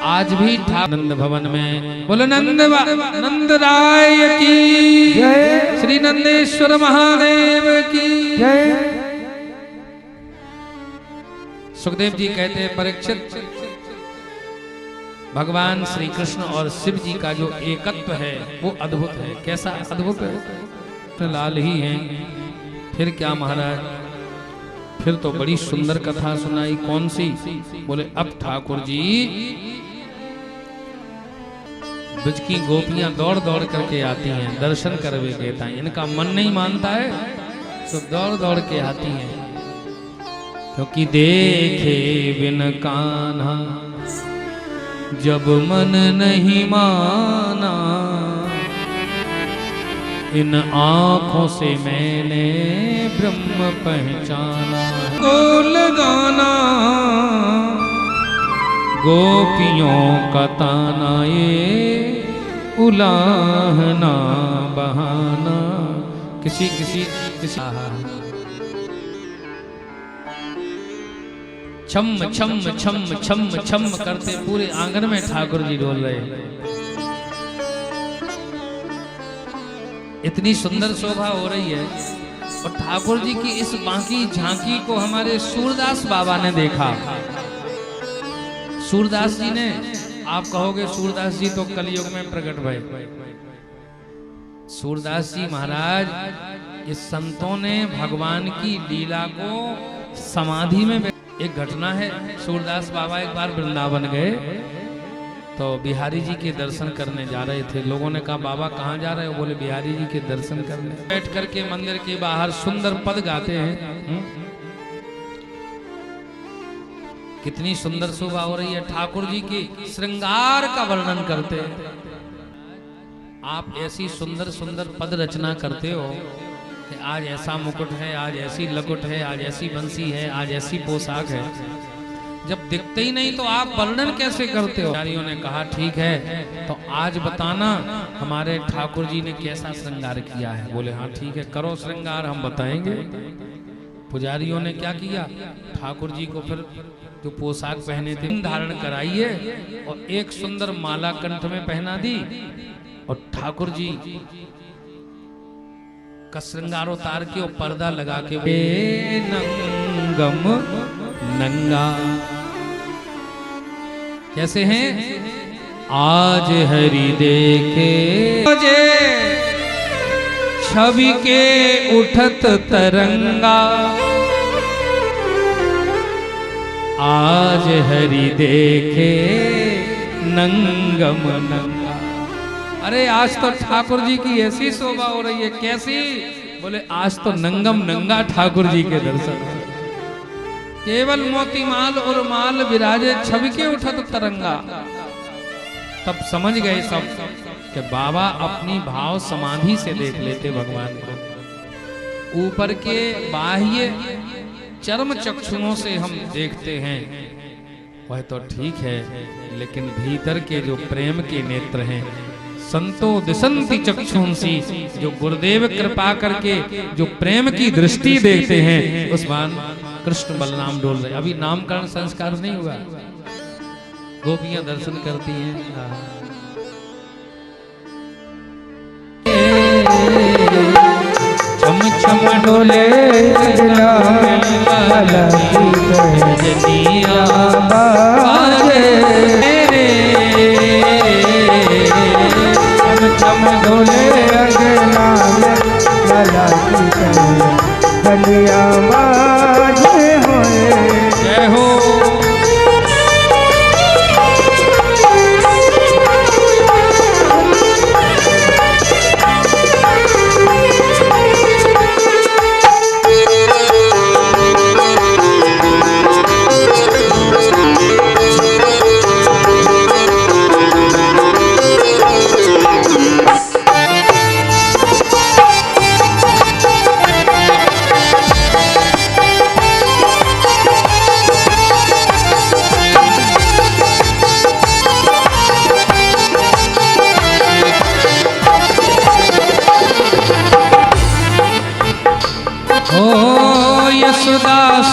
आज भी नंद भवन में बोलो नंद राय की जय, श्री नंदेश्वर महादेव की जय। सुखदेव जी कहते हैं परीक्षित, भगवान श्री कृष्ण और शिव जी का जो एकत्व है वो अद्भुत है। कैसा अद्भुत है? लाल ही हैं। फिर क्या महाराज? फिर तो बड़ी सुंदर कथा सुनाई। कौन सी? बोले अब ठाकुर जी ब्रज की गोपियां दौड़ दौड़ करके आती हैं, दर्शन करवे कहता है। इनका मन नहीं मानता है तो दौड़ दौड़ के आती हैं, क्योंकि देखे बिन कान्हा जब मन नहीं माना, इन आंखों से मैंने ब्रह्म पहचाना। गोल गाना गोपियों का ताना, ये उलाहना बहाना। किसी छम छम छम छम छम करते पूरे आंगन में ठाकुर जी डोल रहे। इतनी सुंदर शोभा हो रही है। और ठाकुर जी की इस बांकी झांकी को हमारे सूरदास बाबा ने देखा। सूरदास जी ने, आप कहोगे सूरदास जी तो कलयुग में प्रकट भये। सूरदास जी महाराज, इस संतों ने भगवान की लीला को समाधि में, एक घटना है, सूरदास बाबा एक बार वृंदावन गए तो बिहारी जी के दर्शन करने जा रहे थे। लोगों ने कहा बाबा कहाँ जा रहे हो? बोले बिहारी जी के दर्शन करने। बैठ करके मंदिर के बाहर सुंदर पद गाते हैं। कितनी सुंदर शोभा हो रही है। ठाकुर जी के श्रृंगार का वर्णन करते हैं। आप ऐसी सुंदर सुंदर पद रचना करते हो कि आज ऐसा मुकुट है, आज ऐसी लकुट है, आज ऐसी बंसी है, आज ऐसी पोशाक है। जब दिखते ही नहीं तो आप वर्णन कैसे करते हो? पुजारियों ने कहा ठीक है, तो आज बताना हमारे ठाकुर जी ने कैसा श्रृंगार किया है। बोले हाँ ठीक है, करो श्रृंगार, हम बताएंगे। पुजारियों ने क्या किया? ठाकुर जी को फिर जो पोशाक पहने थे धारण कराइए और एक सुंदर माला कंठ में पहना दी और ठाकुर जी का श्रृंगार उतार के और पर्दा लगा के नंगम नंगा। कैसे हैं? आज हरि देखे छवि के उठत तरंगा, आज हरि देखे नंगम नंगा। अरे आज तो ठाकुर जी की ऐसी शोभा हो रही है। कैसी? बोले आज तो नंगम नंगा ठाकुर जी के दर्शन। केवल मोतीमाल और माल विराजे छवि के उठत तरंगा। तब समझ गए सब कि बाबा अपनी भाव समाधि से देख लेते भगवान को। ऊपर के बाह्य चर्म चक्षुओं से हम देखते हैं वह तो ठीक है, लेकिन भीतर के जो प्रेम के नेत्र हैं, संतो दिशंति चक्षुंसी, जो गुरुदेव कृपा करके जो प्रेम की दृष्टि देखते हैं, उस मान कृष्ण बलराम डोल रहे। अभी नामकरण संस्कार नहीं हुआ, गोपियां दर्शन करती हैं। चम चम डोले जनिया बाजे रे, चम चम डोले अगला लाला की गलिया बाजे होए। जय हो।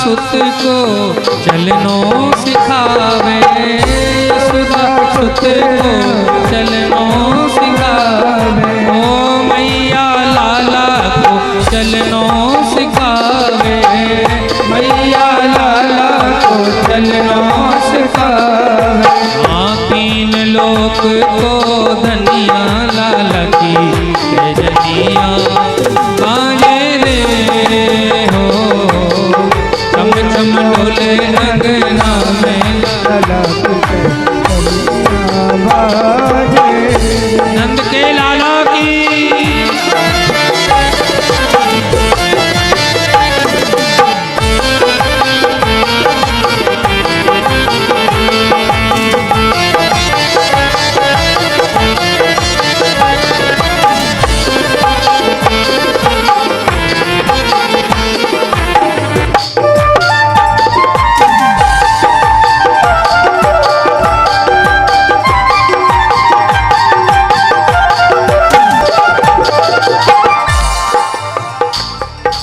सुत को चलनो सिखावे, यशोदा सुत को चलनो सिखावे, ओ मैया लाला को चलनो सिखावे, मैया लाला को चलनो सिखावे। हाँ तीन लोक को धनिया लाला की जनिया बाजे रे हो, चम चम डोले अंगना में लाला की जनिया बाजे। नंद के लाला की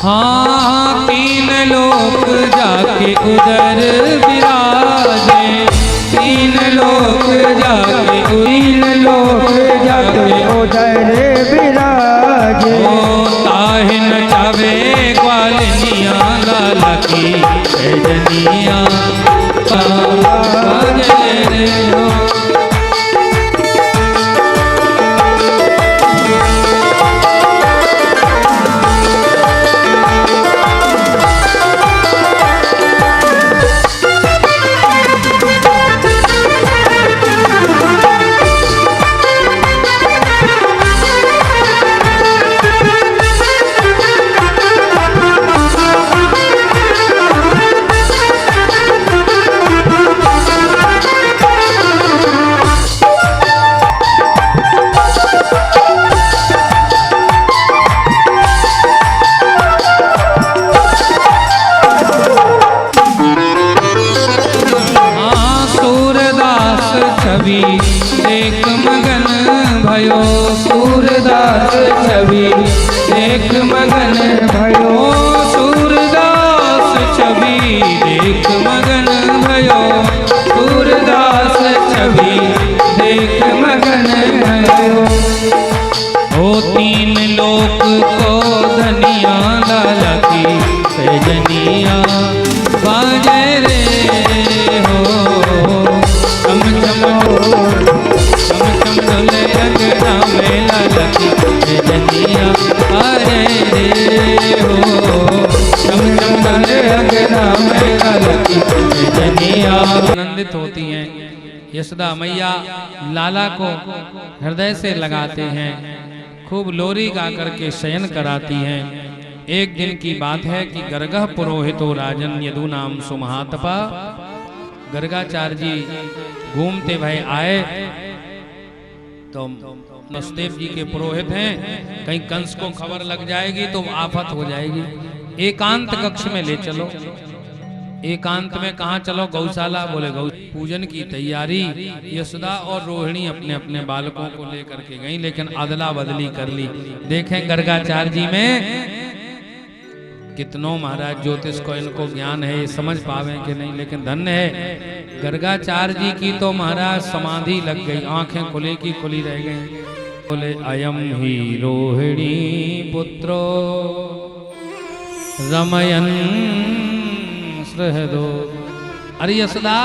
हाँ तीन लोक जाके उधर विराजे, तीन लोक जाके तीन लोक जाके उधर विराजे, ओ ताहे नचावे ग्वालिनिया लाला की जनिया बाजे रे हो। छवि देख मगन भयो, सूरदास छवि देख मगन भयो, सूरदास छवि देख मगन भयो, सूरदास छवि देख मगन भयो। ओ तीन लोक को धनिया लाला की जनिया बाजे रे हो, चम चम डोले अंगना में लाला की जनिया अरे रे हो, चम चम डोले अंगना में लाला की जनिया। आनंदित होती हैं यशोदा मैया, लाला को हृदय से लगाते हैं, खूब लोरी गा करके शयन कराती हैं। एक दिन की बात है कि गर्गः पुरोहितो राजन यदूनाम सुमहातपा, गर्गाचार्य जी घूमते भय आए तो वसुदेव जी के पुरोहित हैं, कहीं कंस को खबर लग जाएगी तो आफत हो जाएगी, एकांत कक्ष में ले चलो। एकांत में कहाँ चलो? गौशाला। बोले गौ पूजन की तैयारी। यशोदा और रोहिणी अपने अपने बालकों को लेकर के गई, लेकिन अदला बदली कर ली। देखें गर्गाचार्य जी में कितनों महाराज ज्योतिष को इनको ज्ञान है, ये समझ पावे कि नहीं, लेकिन धन्य है गर्गाचार्य जी की तो महाराज समाधि लग गई, आंखें खुली की खुली रह गई। बोले अयम ही रोहिणी पुत्रो रमयन सहदो। अरे यशोदा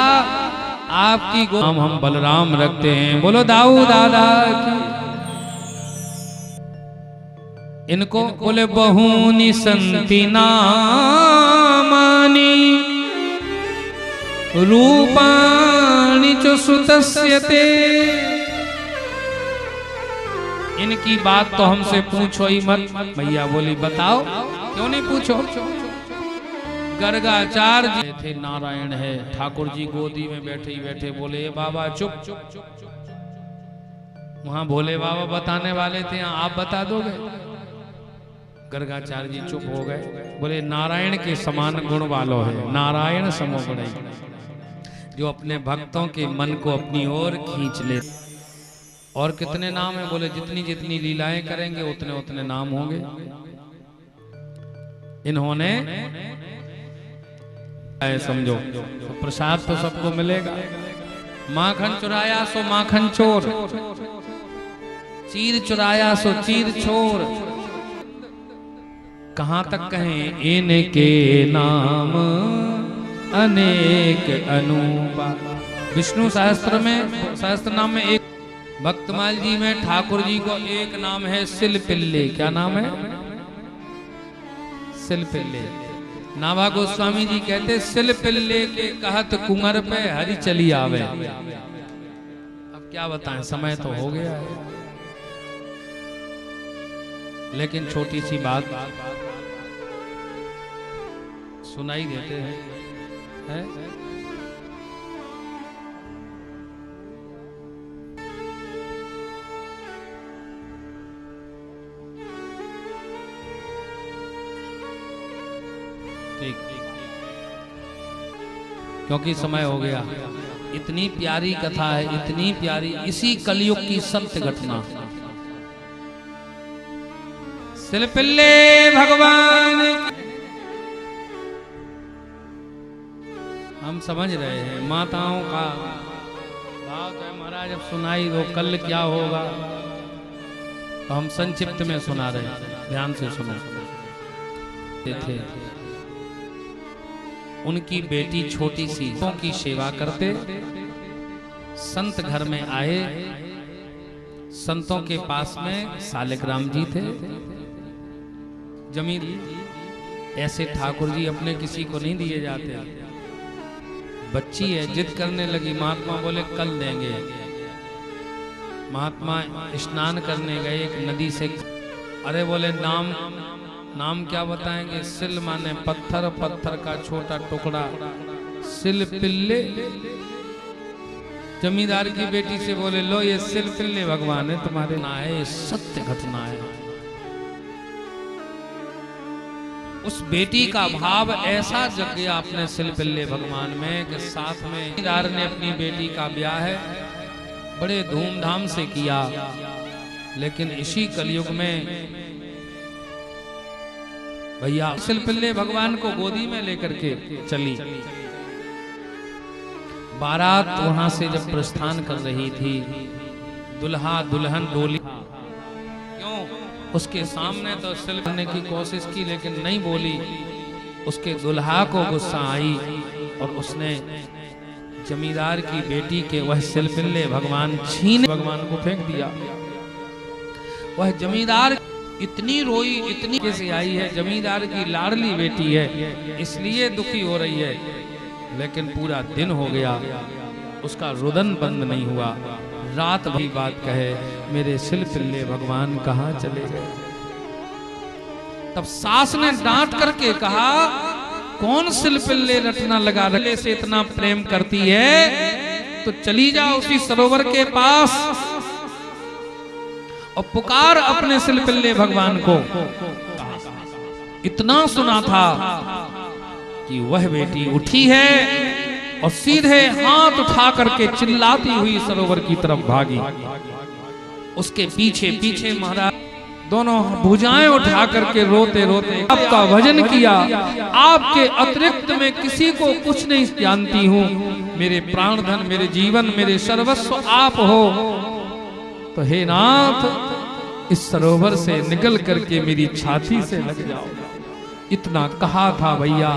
आपकी नाम हम बलराम रखते हैं। बोलो दाऊ दादा की। इनको बोले बहूनि संति नामानि रूपाणि च सुतस्य ते। इनकी बात तो हमसे पूछो ही मत। मैया बोली बताओ, क्यों नहीं पूछो। गर्गाचार्य जी थे, नारायण है, ठाकुर जी गोदी में बैठे ही बैठे बोले बाबा चुप। वहां भोले बाबा बताने वाले थे, आप बता दोगे? गर्गाचार्य जी चुप हो गए। बोले नारायण के समान गुण वालो है, नारायण समो गुण, जो अपने भक्तों के मन को अपनी ओर खींच ले। और कितने नाम है? बोले जितनी जितनी लीलाएं करेंगे उतने उतने नाम होंगे। इन्होंने समझो तो प्रसाद तो सबको मिलेगा। माखन चुराया सो माखन चोर, चीर चुराया सो चीर छोर। कहां तक कहें इनके नाम अनेक अनूपा। विष्णु सहस्त्र नाम में एक, भक्तमाल जी में ठाकुर जी को एक नाम है सिलपिल्ले। क्या नाम है? सिलपिल्ले। नाभा गोस्वामी जी कहते सिलपिल्ले के कहत कुंवर पे हरि चली आवे। अब क्या बताएं, समय तो हो गया है, लेकिन छोटी सी बात सुनाई देते हैं, है? ठीक, क्योंकि समय हो गया। इतनी प्यारी कथा है, इतनी प्यारी, इसी कलयुग की सत्य घटना। सिलपिल्ले भगवान हम समझ रहे हैं, माताओं का भाव तो महाराज अब सुनाई दो, कल क्या होगा तो हम संक्षिप्त में सुना रहे हैं, ध्यान से सुनो। थे उनकी बेटी छोटी सी की सेवा करते, संत घर में आए। संतों के पास में सालिग्राम जी थे, जमीन। ऐसे ठाकुर जी अपने किसी को नहीं दिए जाते। बच्ची है, जिद करने लगी। महात्मा बोले कल देंगे। महात्मा स्नान करने गए एक नदी से। अरे बोले नाम क्या बताएंगे? सिल माने पत्थर, पत्थर का छोटा टुकड़ा, सिलपिल्ले। जमींदार की बेटी से बोले लो ये सिलपिल्ले भगवान है तुम्हारे। ना है, सत्य घटना है। उस बेटी का भाव ऐसा जग गया अपने सिलपिल्ले भगवान में कि साथ में जमींदार ने अपनी बेटी का ब्याह है बड़े धूमधाम से किया। लेकिन इसी कलयुग में भैया सिलपिल्ले भगवान को गोदी में लेकर के चली। बारात वहां से जब प्रस्थान कर रही थी, दुल्हा दुल्हन डोली, क्यों उसके सामने तो सिल करने की कोशिश की लेकिन नहीं बोली। उसके दुल्हा को गुस्सा आई और उसने जमींदार की बेटी के वह सिलपिल्ले भगवान छीन भगवान को फेंक दिया। वह जमींदार इतनी रोई, इतनी कैसे आई है, जमींदार की लाडली बेटी है इसलिए दुखी हो रही है। लेकिन पूरा दिन हो गया, उसका रुदन बंद नहीं हुआ। रात भी बात कहे मेरे सिलपिल्ले भगवान कहाँ चले गए। तब सास ने डांट करके कहा कौन सिलपिल्ले रटना लगा रहे से इतना प्रेम करती है तो चली जा उसी सरोवर के पास और पुकार अपने सिलपिल्ले भगवान को। इतना सुना था कि वह बेटी उठी है और सीधे हाथ उठा करके चिल्लाती हुई सरोवर की तरफ भागी। उसके पीछे पीछे महाराज दोनों भुजाएं उठा करके रोते रोते आपका भजन किया। आपके अतिरिक्त में किसी को कुछ नहीं जानती हूँ। मेरे प्राण धन, मेरे जीवन, मेरे सर्वस्व आप हो। तो हे नाथ इस सरोवर से निकल करके मेरी छाती से लग जाओ। इतना कहा था भैया।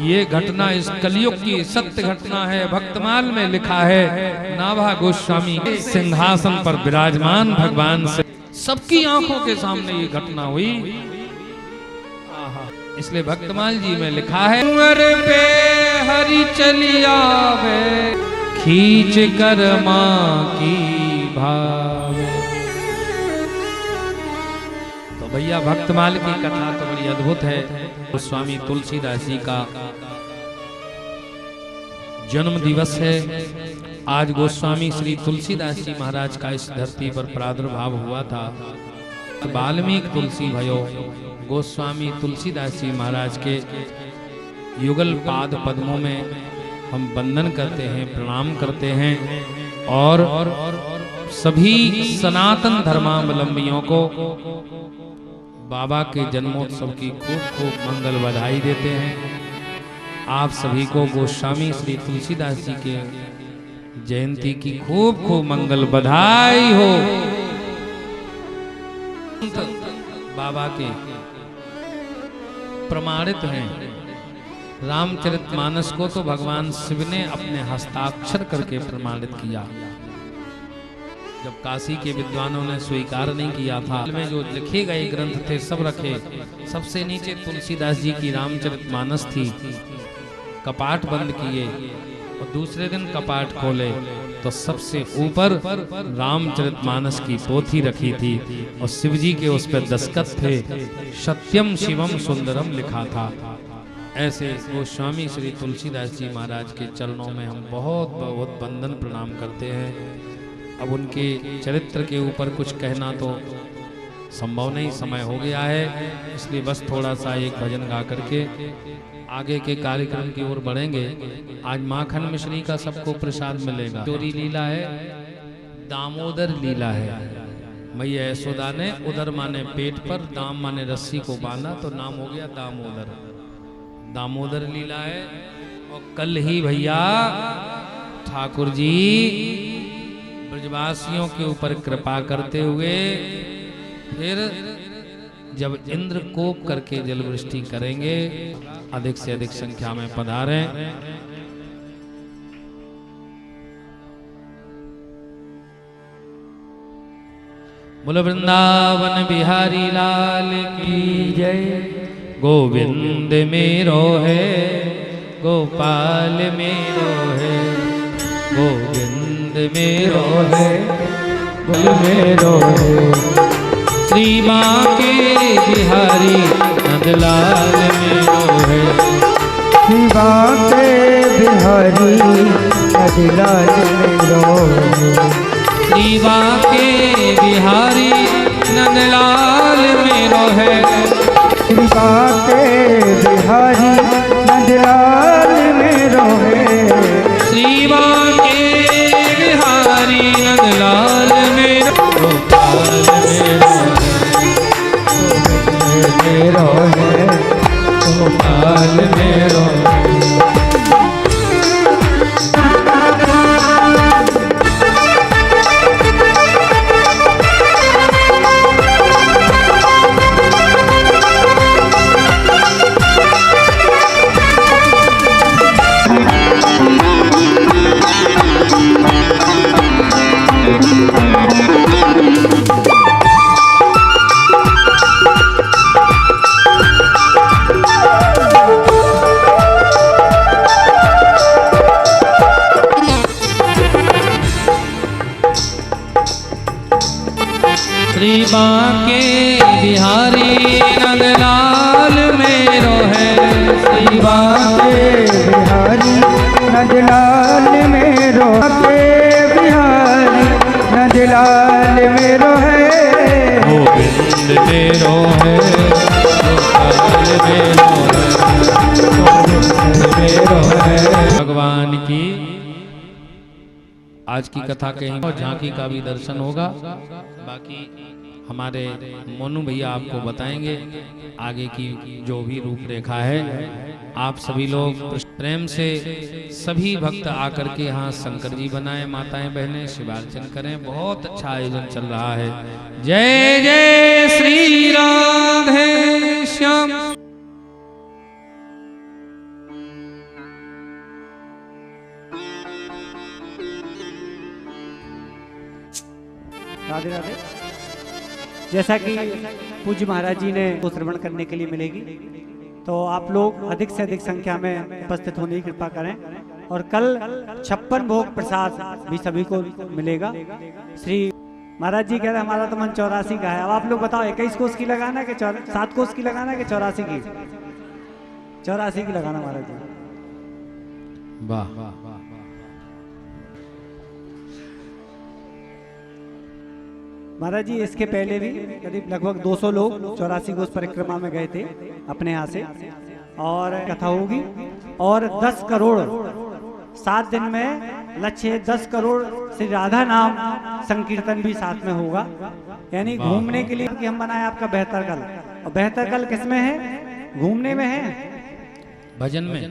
ये घटना इस कलयुग की सत्य घटना है। भक्तमाल में लिखा है नाभा गोस्वामी सिंहासन पर विराजमान भगवान से सबकी आंखों के सामने ये घटना हुई। इसलिए भक्तमाल जी में लिखा है कुंवर पे हरि चली आवे खींच कर मां की भाव। तो भैया भक्तमाल की कथा तो बड़ी अद्भुत है। गोस्वामी तुलसीदास जी का जन्म दिवस है। आज गोस्वामी श्री तुलसीदास जी महाराज का इस धरती पर प्रादुर्भाव हुआ था। वाल्मीकि तुलसी भयो गोस्वामी तुलसीदास जी महाराज के युगल पाद पद्मों में हम वंदन करते हैं, प्रणाम करते हैं और सभी सनातन धर्मावलंबियों को बाबा के जन्मोत्सव की खूब खूब मंगल बधाई देते हैं। आप सभी को गोस्वामी श्री तुलसीदास जी के जयंती की खूब खूब मंगल बधाई हो। बाबा के प्रमाणित हैं। रामचरितमानस को तो भगवान शिव ने अपने हस्ताक्षर करके प्रमाणित किया। जब काशी के विद्वानों ने स्वीकार नहीं किया था, में जो लिखे गए ग्रंथ थे सब रखे, सबसे नीचे तुलसीदास जी की रामचरितमानस थी। कपाट बंद किए और दूसरे दिन कपाट खोले तो सबसे ऊपर रामचरितमानस की पोथी रखी थी और शिव जी के उस पर दस्तखत थे। सत्यम शिवम सुंदरम लिखा था। ऐसे गोस्वामी श्री तुलसीदास जी महाराज के चरणों में हम बहुत बहुत वंदन प्रणाम करते हैं। अब उनके चरित्र के ऊपर कुछ कहना तो संभव नहीं, समय हो गया है, इसलिए बस थोड़ा सा एक भजन गा करके आगे के कार्यक्रम की ओर बढ़ेंगे। आज माखन मिश्री का सबको प्रसाद मिलेगा। चोरी लीला है, दामोदर लीला है। मैया यशोदा ने उदर माने पेट पर, दाम माने रस्सी को बांधा तो नाम हो गया दामोदर। दामोदर लीला है। और कल ही भैया ठाकुर जी ब्रजवासियों के ऊपर कृपा करते हुए फिर जब इंद्र कोप करके जल वृष्टि करेंगे, अधिक से अधिक संख्या में पधारें। बोलो वृंदावन बिहारी लाल की जय। गोविंद मेरो है, गोपाल मेरो है, गोविंद मेरो है, गोविंद मेरो है। श्री बांके बिहारी नंदलाल मेरो है, श्री बांके बिहारी नंदलाल मेरो है। श्री बांके बिहारी नंदलाल मेरो है, श्री बांके बिहारी नंदलाल मेरो है। श्री बांके बिहारी नंदलाल मेरो, गोपाल मेरो है, गोपाल मेरो। श्री बांके बिहारी नंदलाल मेरो है, श्री बांके बिहारी नंदलाल मेरो, बांके बिहारी नंदलाल मेरो है। गोविंद मेरो है, गोपाल मेरो है, गोविंद मेरो है। भगवान की आज की कथा कहीं और झांकी का भी दर्शन होगा। बाकी हमारे मोनू भैया आपको बताएंगे आगे की जो भी रूपरेखा है। आप सभी लोग प्रेम से सभी भक्त आकर के यहाँ शंकर जी बनाए, माताएं बहनें शिवार्चन करें। बहुत अच्छा आयोजन चल रहा है। जय जय श्री राधे श्याम। राधे राधे। जैसा कि पूज्य महाराज जी ने को श्रवण करने के लिए मिलेगी, तो आप लोग अधिक से अधिक संख्या में उपस्थित होने की कृपा करें। और कल 56 भोग प्रसाद भी सभी को मिलेगा। श्री महाराज जी कह रहे हमारा तो मन 84 का है। अब आप लोग बताओ 21 कोस की लगाना कि 7 कोस की लगाना कि 84 की? 84 की लगाना महाराज जी। वाह। महाराज जी इसके पहले भी करीब लगभग 200 लोग 84 कोस परिक्रमा में गए थे अपने यहाँ से, और कथा होगी। और 10 करोड़ 7 दिन में लक्ष्य 10 करोड़ श्री राधा नाम संकीर्तन भी साथ में होगा। यानी घूमने के लिए कि हम बनाए आपका बेहतर कल। और बेहतर कल किस में है? घूमने में है। भजन में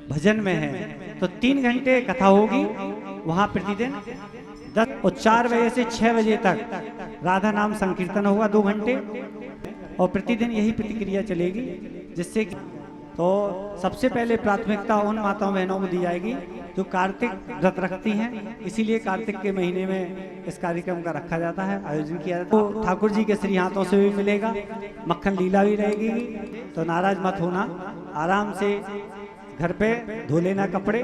भजन में है तो 3 घंटे कथा होगी वहां प्रतिदिन 10 और 4 बजे से 6 बजे तक राधा नाम संकीर्तन होगा 2 घंटे और प्रतिदिन यही प्रतिक्रिया चलेगी जिससे कि तो सबसे पहले प्राथमिकता उन माताओं बहनों को दी जाएगी जो कार्तिक व्रत रखती हैं, इसीलिए कार्तिक के महीने में इस कार्यक्रम का रखा जाता है, आयोजन किया जाता है। तो ठाकुर जी के श्री हाथों से भी मिलेगा, मक्खन लीला भी रहेगी, तो नाराज मत होना, आराम से घर पे धो लेना कपड़े,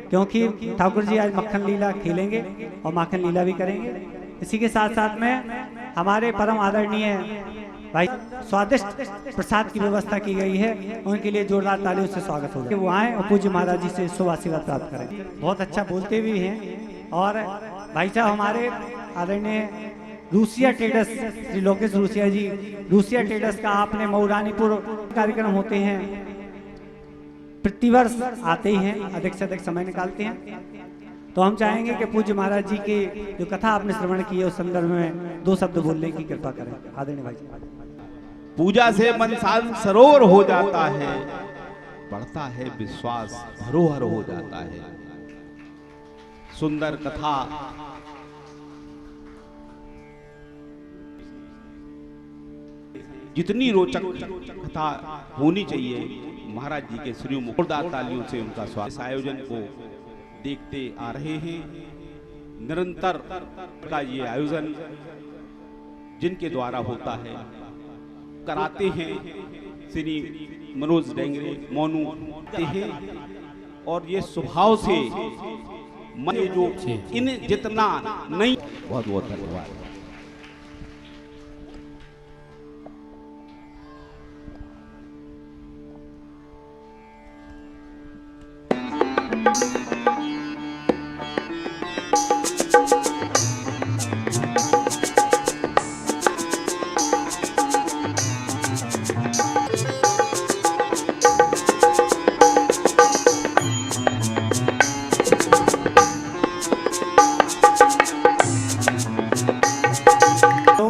क्योंकि ठाकुर जी आज मक्खन लीला खेलेंगे और माखन लीला भी करेंगे। इसी के साथ साथ में हमारे परम आदरणीय भाई स्वादिष्ट प्रसाद की व्यवस्था की गई है, उनके लिए जोरदार तालियों से स्वागत होगा कि वो आए और पूज्य महाराज जी से शुभ आशीर्वाद प्राप्त करें। बहुत अच्छा बोलते भी हैं। और भाई साहब हमारे आदरणीय रूसिया ट्रेडर्स श्री लोकेश रूसिया जी, रूसिया ट्रेडर्स का आपने मऊरानीपुर कार्यक्रम होते हैं, प्रतिवर्ष आते ही हैं, अधिक से अधिक समय निकालते हैं। तो हम चाहेंगे कि पूज्य महाराज जी की जो कथा आपने श्रवण की है उस संदर्भ में 2 शब्द बोलने की कृपा करें आदरणीय भाई। पूजा से मन शांत सरोवर हो जाता है, बढ़ता है विश्वास धरोहर हो जाता है। सुंदर कथा जितनी रोचक कथा होनी चाहिए, महाराज जी के श्री जोरदार तालियों से उनका स्वागत। इस आयोजन को देखते आ रहे हैं, निरंतर का ये आयोजन जिनके द्वारा होता है कराते हैं श्री मनोज डेंगरे मोनू हैं, और ये स्वभाव से मन जो इन जितना नहीं। बहुत बहुत धन्यवाद।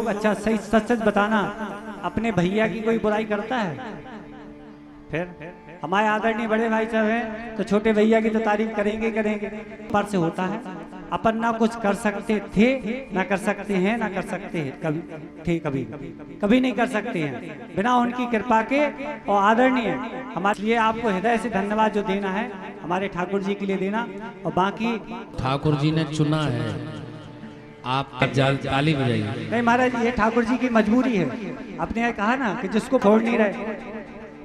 अच्छा सही सच सच बताना, अपने भैया की कोई बुराई करता है? फिर हमारे आदरणीय बड़े भाई साहब हैं तो छोटे भैया की तो तारीफ करेंगे करेंगे। पर से होता है, अपन ना कुछ कर सकते थे, ना कर सकते हैं, ना कर सकते हैं, कभी नहीं कर सकते हैं बिना उनकी कृपा के। और आदरणीय हमारे लिए आपको हृदय से धन्यवाद जो देना है हमारे ठाकुर जी के लिए देना। और बाकी ठाकुर जी ने चुना है, आप ताली बजाइए। नहीं महाराज, ये ठाकुर जी की मजबूरी है। आपने कहा ना कि जिसको छोड़ नहीं रहे,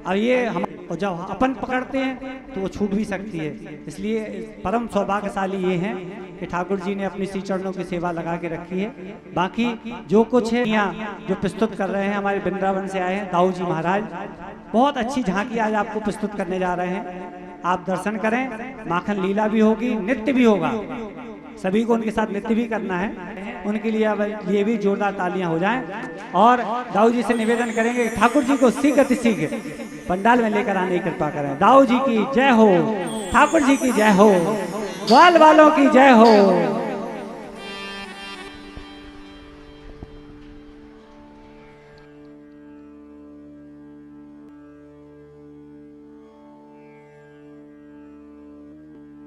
और ये हम जब अपन पकड़ते हैं तो वो छूट भी सकती है। इसलिए परम सौभाग्यशाली ये हैं कि ठाकुर जी ने अपनी श्री चरणों की सेवा लगा के रखी है। बाकी जो कुछ है यहाँ जो प्रस्तुत कर रहे हैं, हमारे वृंदावन से आए हैं दाऊ जी महाराज, बहुत अच्छी झांकी आज आपको प्रस्तुत करने जा रहे हैं। आप दर्शन करें, माखन लीला भी होगी, नृत्य भी होगा, सभी को उनके साथ नृत्य भी करना है। उनके लिए भी जोरदार तालियां हो जाएं। और दाऊ जी से निवेदन करेंगे ठाकुर जी को शीघ्र पंडाल में लेकर आने की कृपा करें। दाऊ जी की जय हो, ठाकुर जी की जय हो, ग्वाल वालों की जय हो।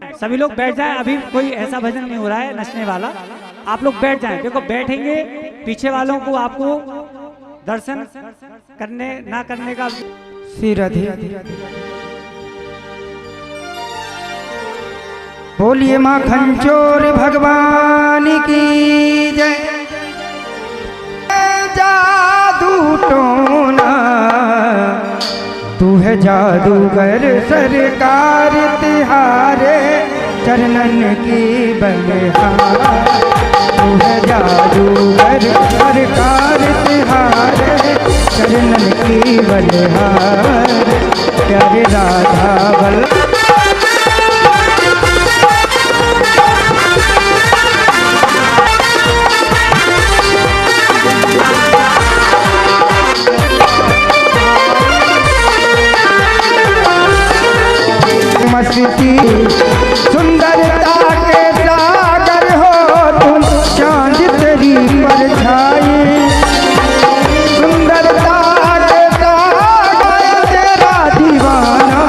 सभी लोग बैठ जाएं, अभी कोई ऐसा भजन नहीं हो रहा है नचने वाला, आप लोग बैठ जाएं। देखो बैठेंगे, पीछे वालों को आपको दर्शन करने ना करने का। श्री राधे बोलिए माखन चोर भगवान की जय। जादू टोना तू है जादूगर, सरकार तिहारे चरणन की बलिहार। तू है जादूगर, सरकार तिहारे चरणन की बलिहार। प्यारे राधा वल्लभ मस्ती सुंदरता के सागर हो तुम, चांद तेरी परछाई। सुंदरता के सागर तेरा दीवाना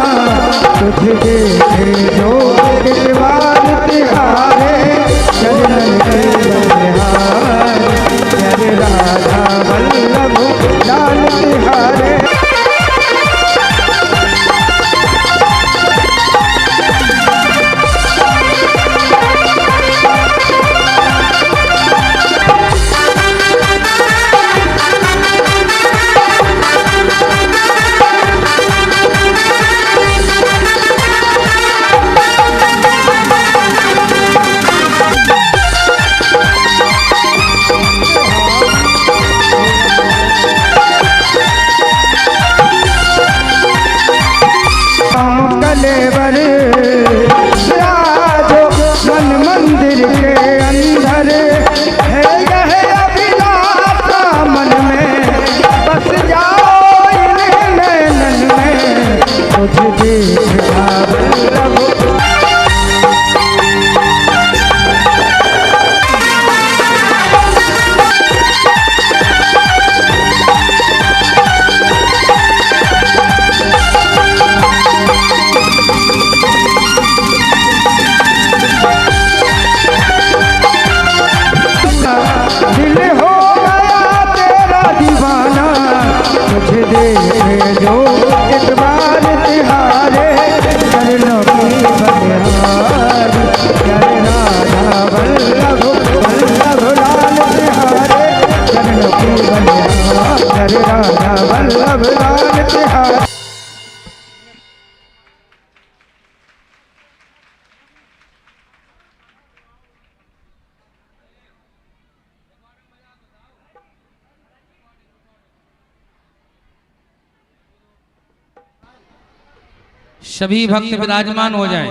सभी भक्त विराजमान हो जाएं,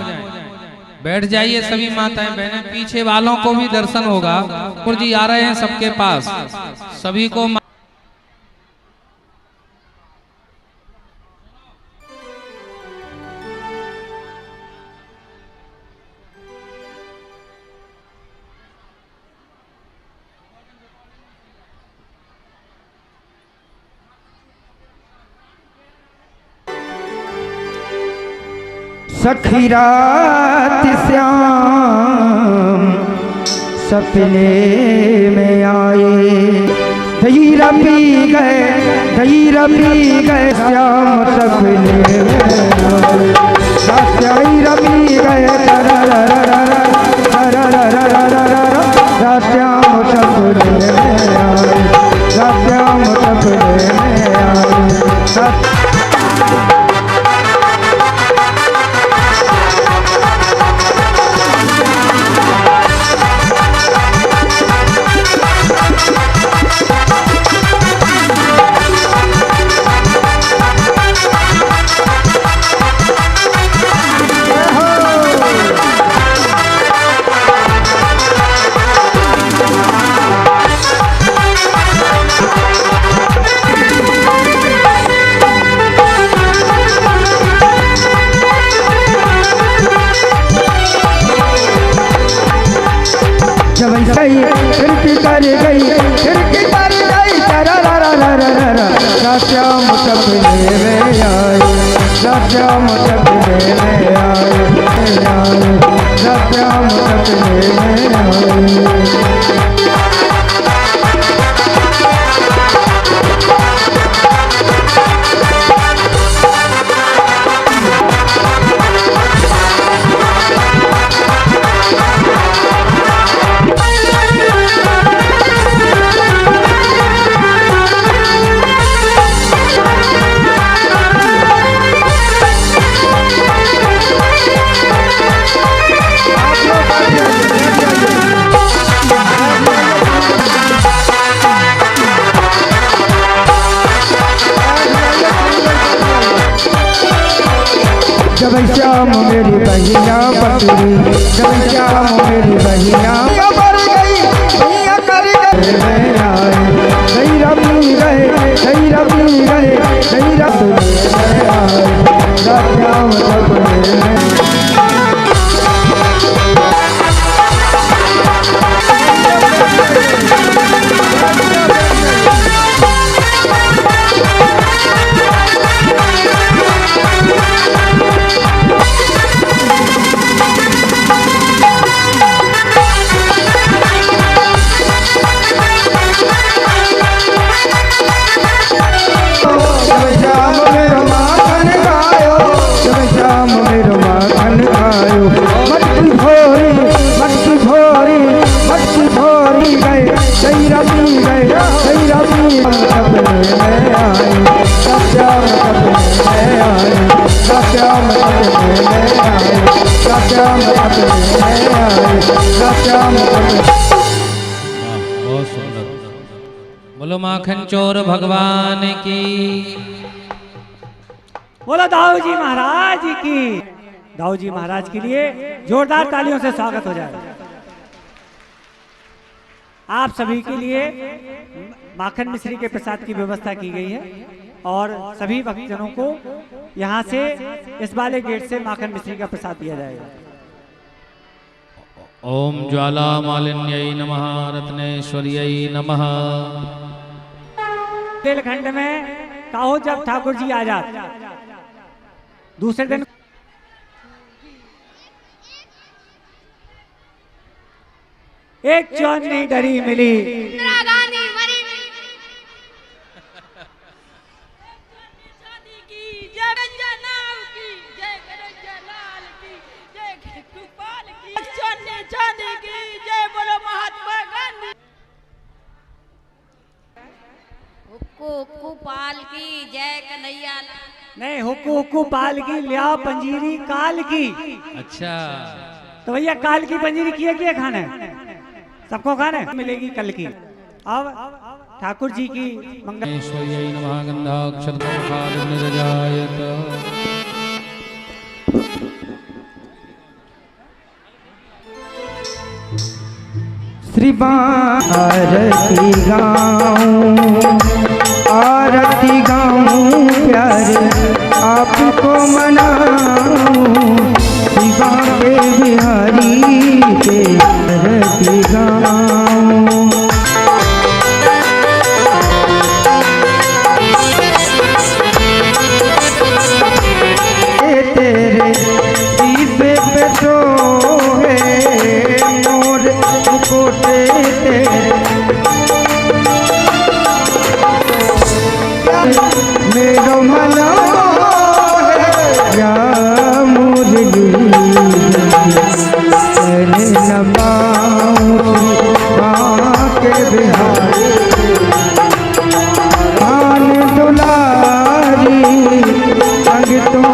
बैठ जाइए सभी माताएं बहनें, पीछे वालों को भी दर्शन होगा। ठाकुर जी आ रहे हैं सबके पास, सभी को सखी रात श्याम सपने में आए, धीरा पी गए श्याम सपने में आए, धीरा पी गए श्याम सपने में आए, श्याम सपने में आए। खिड़की कर गई श्याम सपने में आए, श्याम सपने में आए, श्याम सपने में आए। जब श्याम मेरी बहिया बकरी, जब श्याम मेरी बहिया कर गई, भैया कर गए, नहीं रबी गए, नहीं रबी गए, नहीं रबी गए, श्याम सपने में। बोलो माखन चोर भगवान की, बोलो दाऊ जी महाराज की। दाऊ जी महाराज के लिए जोरदार तालियों से स्वागत हो जाए। आप सभी के लिए माखन मिश्री के प्रसाद की व्यवस्था की गई है और सभी भक्तजनों को यहाँ से इस वाले गेट से माखन मिश्री का प्रसाद दिया जाएगा। ओम ज्वाला मालिन्यै नमः, रत्नेश्वर्यै नमः। बुंदेलखंड में कहो जब ठाकुर जी आ जाते, दूसरे दिन एक चौन नहीं डरी मिली, हुक्कू पाल की जय कन्हैया। नहीं, हुक्कू हुक्कू पाल की लिया पंजीरी काल की। अच्छा, तो भैया काल की पंजीरी किए खाने सबको खाने मिलेगी कल की। अब ठाकुर जी की मंगल ऐश्वर्यै नमः। गंधाक्षरजायत श्री आरती गाऊं प्यारे आपको मनाऊं, शिवा के बिहारी के आरती गाऊं। तेरे दीपे पे तो है मोर कोटे तेरे, मेरो मना या मुरली चले न पाऊं के बिहारी खान दुलारी संगतों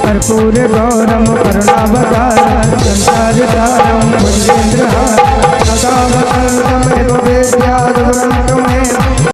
कर्पूर गौरम करुणावतारम संसार तारम भुजगेंद्र